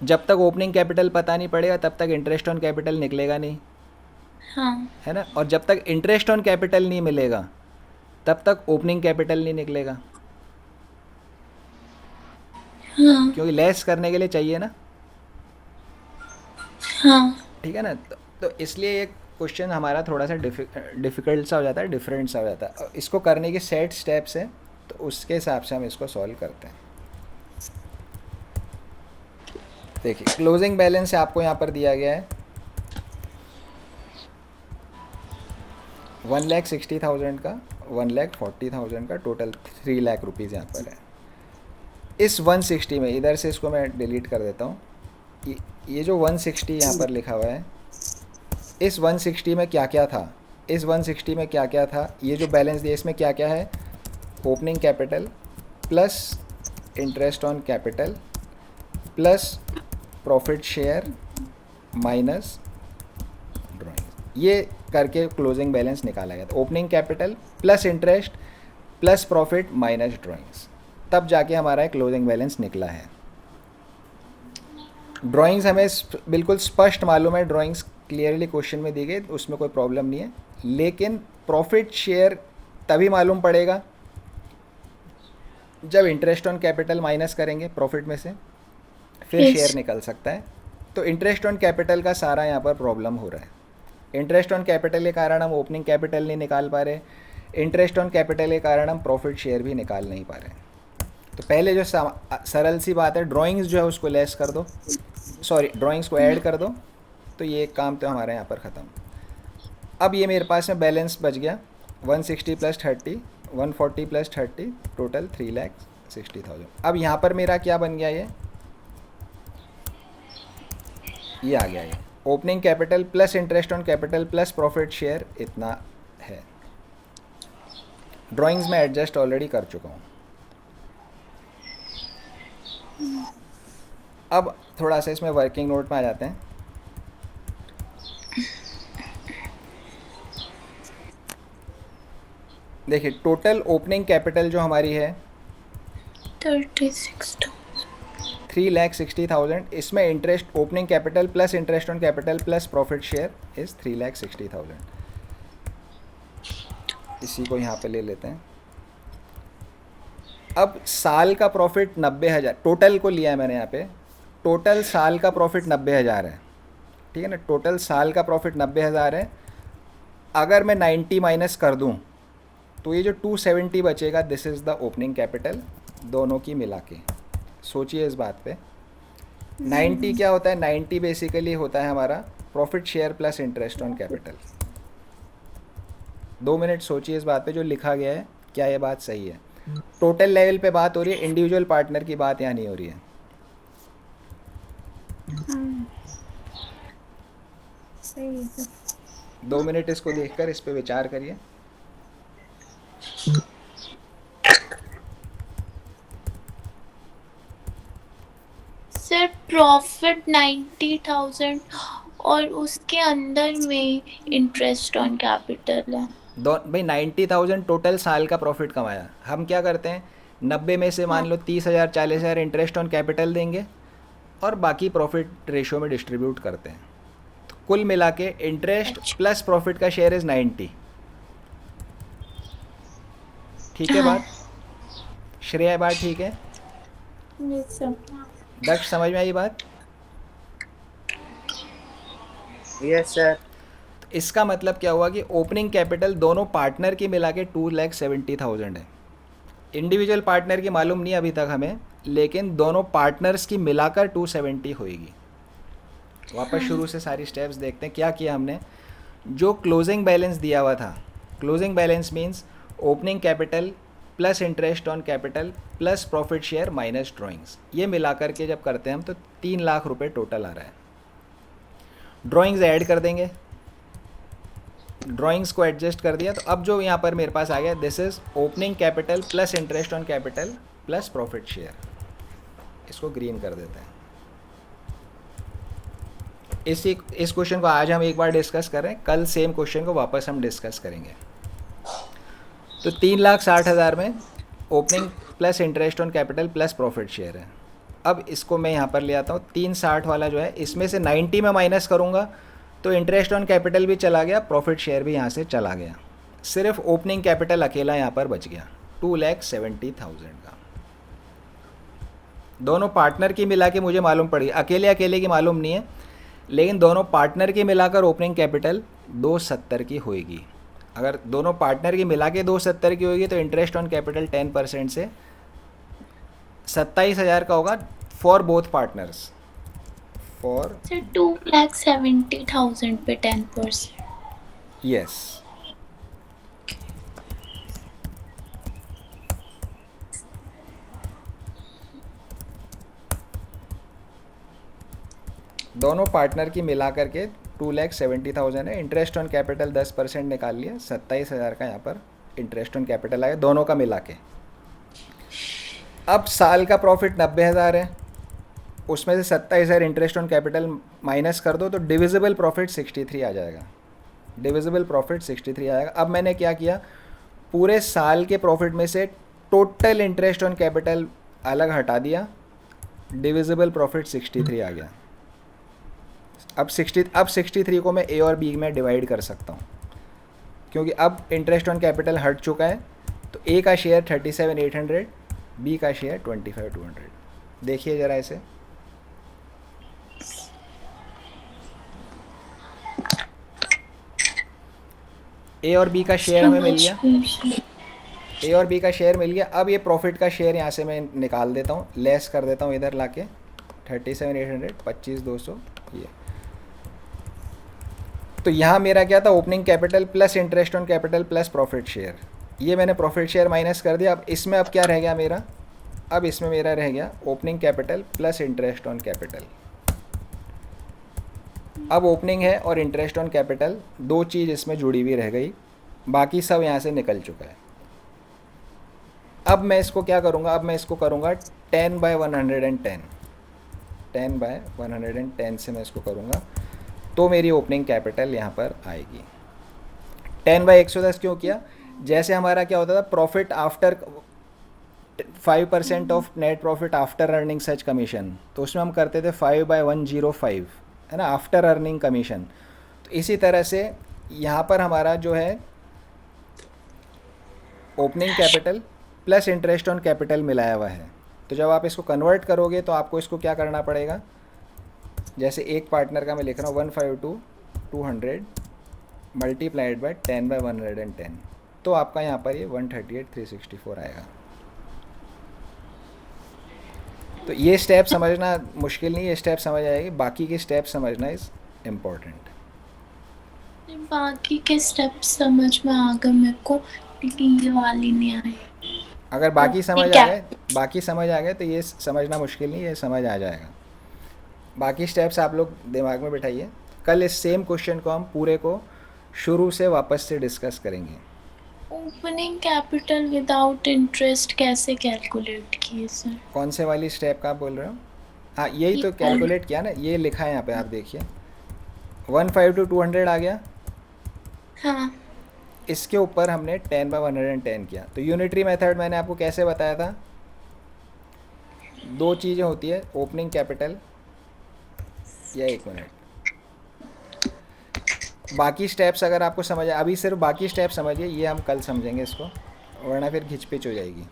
Speaker 1: जब तक ओपनिंग कैपिटल पता नहीं पड़ेगा तब तक इंटरेस्ट ऑन कैपिटल निकलेगा नहीं,
Speaker 2: हाँ
Speaker 1: है ना। और जब तक इंटरेस्ट ऑन कैपिटल नहीं मिलेगा तब तक ओपनिंग कैपिटल नहीं निकलेगा,
Speaker 2: हाँ
Speaker 1: क्योंकि लेस करने के लिए चाहिए ना,
Speaker 2: हाँ
Speaker 1: ठीक है ना। तो इसलिए ये क्वेश्चन हमारा थोड़ा सा डिफ़िकल्ट सा हो जाता है, डिफरेंट सा हो जाता है। इसको करने के सेट स्टेप्स हैं, तो उसके हिसाब से हम इसको सॉल्व करते हैं। देखिए क्लोजिंग बैलेंस आपको यहाँ पर दिया गया है 1,60,000 का, 1,40,000 का, टोटल 3 लाख रुपीज़ यहाँ पर है। इस 160 में, इधर से इसको मैं डिलीट कर देता हूँ, ये जो 160 यहाँ पर लिखा हुआ है, इस 160 में क्या क्या था, इस 160 में क्या क्या था, ये जो बैलेंस दिया इसमें क्या क्या है, opening capital plus interest on capital plus profit share minus drawing, ये करके क्लोजिंग बैलेंस निकाला गया था। Opening capital plus interest plus profit minus drawings, तब जाके हमारा क्लोजिंग बैलेंस निकला है। ड्राइंग्स हमें बिल्कुल स्पष्ट मालूम है, ड्राइंग्स क्लियरली क्वेश्चन में दी गई, उसमें कोई प्रॉब्लम नहीं है। लेकिन प्रॉफिट शेयर तभी मालूम पड़ेगा जब इंटरेस्ट ऑन कैपिटल माइनस करेंगे प्रॉफिट में से, फिर
Speaker 2: Yes.
Speaker 1: शेयर निकल सकता है। तो इंटरेस्ट ऑन कैपिटल का सारा यहाँ पर प्रॉब्लम हो रहा है। इंटरेस्ट ऑन कैपिटल के कारण हम ओपनिंग कैपिटल नहीं निकाल पा रहे, इंटरेस्ट ऑन कैपिटल के कारण हम प्रॉफिट शेयर भी निकाल नहीं पा रहे। तो पहले जो सरल सी बात है, ड्राइंग्स जो है उसको लेस कर दो, सॉरी ड्राइंग्स को ऐड कर दो, तो ये काम तो हमारे यहाँ पर ख़त्म। अब ये मेरे पास में बैलेंस बच गया 160 प्लस 30, 140 प्लस 30, टोटल 3,60,000। अब यहाँ पर मेरा क्या बन गया, ये आ गया, ये opening capital plus interest on capital plus profit share इतना है। ड्राइंग्स में एडजस्ट ऑलरेडी कर चुका हूँ। अब थोड़ा सा इसमें वर्किंग नोट में आ जाते हैं। देखिए टोटल ओपनिंग कैपिटल जो हमारी है
Speaker 2: 36
Speaker 1: 3,60,000, इसमें interest opening capital plus interest on capital plus profit share is 3,60,000। इसी को यहाँ पे ले लेते हैं। अब साल का प्रॉफिट 90,000 टोटल को लिया है मैंने यहाँ पे। टोटल साल का प्रॉफिट 90,000 है, ठीक है ना। टोटल साल का प्रॉफिट 90,000 है। अगर मैं 90 माइनस कर दूँ तो ये जो 270 बचेगा, this is the opening capital दोनों की मिला के। सोचिए इस बात पे। 90 क्या होता है? 90 बेसिकली होता है हमारा profit share plus interest on capital. 2 minute सोचिए इस बात पे, जो लिखा गया है क्या ये बात सही है? टोटल लेवल पे बात हो रही है, इंडिविजुअल पार्टनर की बात यहाँ नहीं हो रही है।
Speaker 3: सही है सर।
Speaker 1: 2 मिनट इसको देखकर इस पे विचार करिए।
Speaker 2: सर प्रॉफिट 90,000 और उसके अंदर में इंटरेस्ट ऑन कैपिटल है।
Speaker 1: भाई 90,000 टोटल साल का प्रॉफिट कमाया। हम क्या करते हैं, 90 में से मान लो 30,000 40,000 इंटरेस्ट ऑन कैपिटल देंगे और बाकी प्रॉफिट रेशियो में डिस्ट्रीब्यूट करते हैं। तो कुल मिला के इंटरेस्ट प्लस प्रॉफिट का शेयर इज़ 90। ठीक है बात? श्रेया बात ठीक है?
Speaker 3: Yes sir.
Speaker 1: दक्ष समझ में आई बात?
Speaker 4: Yes, sir.
Speaker 1: इसका मतलब क्या हुआ कि ओपनिंग कैपिटल दोनों पार्टनर की मिला के 2,70,000 है। इंडिविजुअल पार्टनर की मालूम नहीं अभी तक हमें, लेकिन दोनों पार्टनर्स की मिलाकर 270 होएगी। वापस शुरू से सारी स्टेप्स देखते हैं क्या किया हमने। जो क्लोजिंग बैलेंस दिया हुआ था, closing balance means opening capital plus interest on capital plus profit share minus drawings, ये मिलाकर के जब करते हैं हम तो 3 लाख रुपए टोटल आ रहा है। ड्राइंग्स ऐड कर देंगे, ड्राइंग्स को एडजस्ट कर दिया, तो अब जो यहाँ पर मेरे पास आ गया, this is opening capital plus interest on capital plus profit share. इसको ग्रीन कर देते हैं। इस क्वेश्चन को आज हम एक बार डिस्कस करें, कल सेम क्वेश्चन को वापस हम डिस्कस करेंगे। तो 3,60,000 में opening plus interest on capital plus profit share है। अब इसको मैं यहाँ पर ले आता हूँ, 360 वाला जो है इसमें से 90 में माइनस करूँगा तो इंटरेस्ट ऑन कैपिटल भी चला गया, प्रॉफिट शेयर भी यहाँ से चला गया। सिर्फ ओपनिंग कैपिटल अकेला यहाँ पर बच गया 2,70,000 का। दोनों पार्टनर की मिला के मुझे मालूम पड़ी, अकेले अकेले की मालूम नहीं है, लेकिन दोनों पार्टनर की मिलाकर ओपनिंग कैपिटल 270 की होएगी। अगर दोनों पार्टनर की मिला के 270 की होगी तो इंटरेस्ट ऑन कैपिटल 10% से 27,000 का होगा for both partners. For
Speaker 2: sir 2,70,000 पे 10%।
Speaker 1: यस, दोनों पार्टनर की मिला करके 2,70,000 है। इंटरेस्ट ऑन कैपिटल 10% निकाल लिया, 27,000 का यहाँ पर इंटरेस्ट ऑन कैपिटल आया दोनों का मिला के। अब साल का प्रॉफिट 90,000 है, उसमें से 27,000 इंटरेस्ट ऑन कैपिटल माइनस कर दो तो डिविजिबल प्रॉफिट 63 आ जाएगा। डिविजिबल प्रॉफिट 63 आएगा। अब मैंने क्या किया, पूरे साल के प्रॉफिट में से टोटल इंटरेस्ट ऑन कैपिटल अलग हटा दिया, डिविजिबल प्रॉफिट 63 आ गया। अब 63 को मैं ए और बी में डिवाइड कर सकता हूँ, क्योंकि अब इंटरेस्ट ऑन कैपिटल हट चुका है। तो ए का शेयर 37,800, बी का शेयर 25,200। देखिए ज़रा इसे, ए और बी का शेयर हमें मिल गया, ए और बी का शेयर मिल गया। अब ये प्रॉफिट का शेयर यहाँ से मैं निकाल देता हूँ, लेस कर देता हूँ इधर लाके 37,800 25,200 ये। तो यहाँ मेरा क्या था, opening capital plus interest on capital plus profit share. ये मैंने प्रॉफिट शेयर माइनस कर दिया। अब इसमें अब क्या रह गया मेरा, अब इसमें मेरा रह गया opening capital plus interest on capital. अब ओपनिंग है और इंटरेस्ट ऑन कैपिटल, दो चीज़ इसमें जुड़ी हुई रह गई, बाकी सब यहाँ से निकल चुका है। अब मैं इसको क्या करूँगा, अब मैं इसको करूँगा 10/110, 10/110 से मैं इसको करूँगा तो मेरी ओपनिंग कैपिटल यहाँ पर आएगी। 10/110 क्यों किया, जैसे हमारा क्या होता था, profit after 5% of net profit after earning such commission, तो उसमें हम करते थे 5/105, है ना, आफ्टर अर्निंग कमीशन। तो इसी तरह से यहाँ पर हमारा जो है opening capital plus interest on capital मिलाया हुआ है। तो जब आप इसको कन्वर्ट करोगे तो आपको इसको क्या करना पड़ेगा, जैसे एक पार्टनर का मैं लिख रहा हूँ 152,200 मल्टीप्लाइड बाय 10/110, तो आपका यहाँ पर ये 138,364 आएगा। तो ये स्टेप समझना मुश्किल नहीं, ये स्टेप समझ आएगी, बाकी के स्टेप समझना इज़ इम्पोर्टेंट।
Speaker 2: बाकी के स्टेप समझ में आ गए मेरे को, लेकिन ये वाली नहीं आई।
Speaker 1: अगर बाकी समझ
Speaker 2: ठीक
Speaker 1: आ
Speaker 2: है।
Speaker 1: गए, बाकी समझ आ गए तो ये समझना मुश्किल नहीं, ये समझ आ जाएगा। बाकी स्टेप्स आप लोग दिमाग में बिठाइए। कल इस सेम क्वेश्चन को हम पूरे को शुरू से वापस से डिस्कस करेंगे।
Speaker 2: ओपनिंग कैपिटल विदाउट इंटरेस्ट कैसे कैलकुलेट किए सर?
Speaker 1: कौन से वाली स्टेप का आप बोल रहे हो? हाँ, यही तो कैलकुलेट किया ना, ये लिखा है यहाँ पे, आप देखिए 152,200 आ गया,
Speaker 2: हाँ
Speaker 1: इसके ऊपर हमने 10/110 किया। तो यूनिटरी मेथड मैंने आपको कैसे बताया था, दो चीज़ें होती है, ओपनिंग कैपिटल या, एक मिनट, बाकी स्टेप्स अगर आपको समझ आए, अभी सिर्फ बाकी स्टेप समझिए, ये हम कल समझेंगे इसको, वरना फिर घिचपिच हो जाएगी।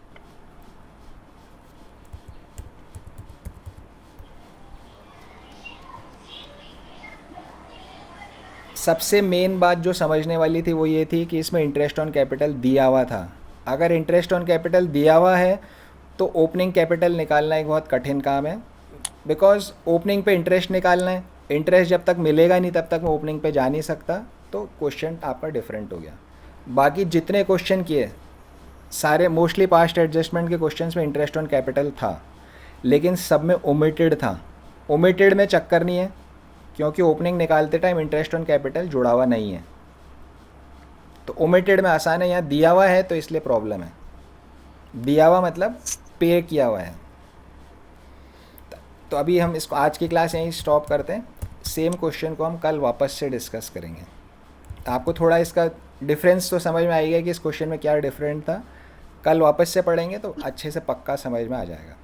Speaker 1: सबसे मेन बात जो समझने वाली थी वो ये थी कि इसमें इंटरेस्ट ऑन कैपिटल दिया हुआ था। अगर इंटरेस्ट ऑन कैपिटल दिया हुआ है तो ओपनिंग कैपिटल निकालना एक बहुत कठिन काम है, बिकॉज ओपनिंग पे इंटरेस्ट निकालना है, इंटरेस्ट जब तक मिलेगा नहीं तब तक मैं ओपनिंग पे जा नहीं सकता, तो क्वेश्चन आपका डिफरेंट हो गया। बाकी जितने क्वेश्चन किए सारे मोस्टली पास्ट एडजस्टमेंट के क्वेश्चंस में इंटरेस्ट ऑन कैपिटल था, लेकिन सब में ओमिटेड था। ओमिटेड में चक्कर नहीं है, क्योंकि ओपनिंग निकालते टाइम इंटरेस्ट ऑन कैपिटल जुड़ा हुआ नहीं है, तो ओमिटेड में आसान है। यहाँ दिया हुआ है तो इसलिए प्रॉब्लम है, दिया हुआ मतलब पे किया हुआ है। तो अभी हम इसको आज की क्लास यहीं स्टॉप करते हैं, सेम क्वेश्चन को हम कल वापस से डिस्कस करेंगे। आपको थोड़ा इसका डिफरेंस तो समझ में आएगा कि इस क्वेश्चन में क्या डिफरेंट था, कल वापस से पढ़ेंगे तो अच्छे से पक्का समझ में आ जाएगा।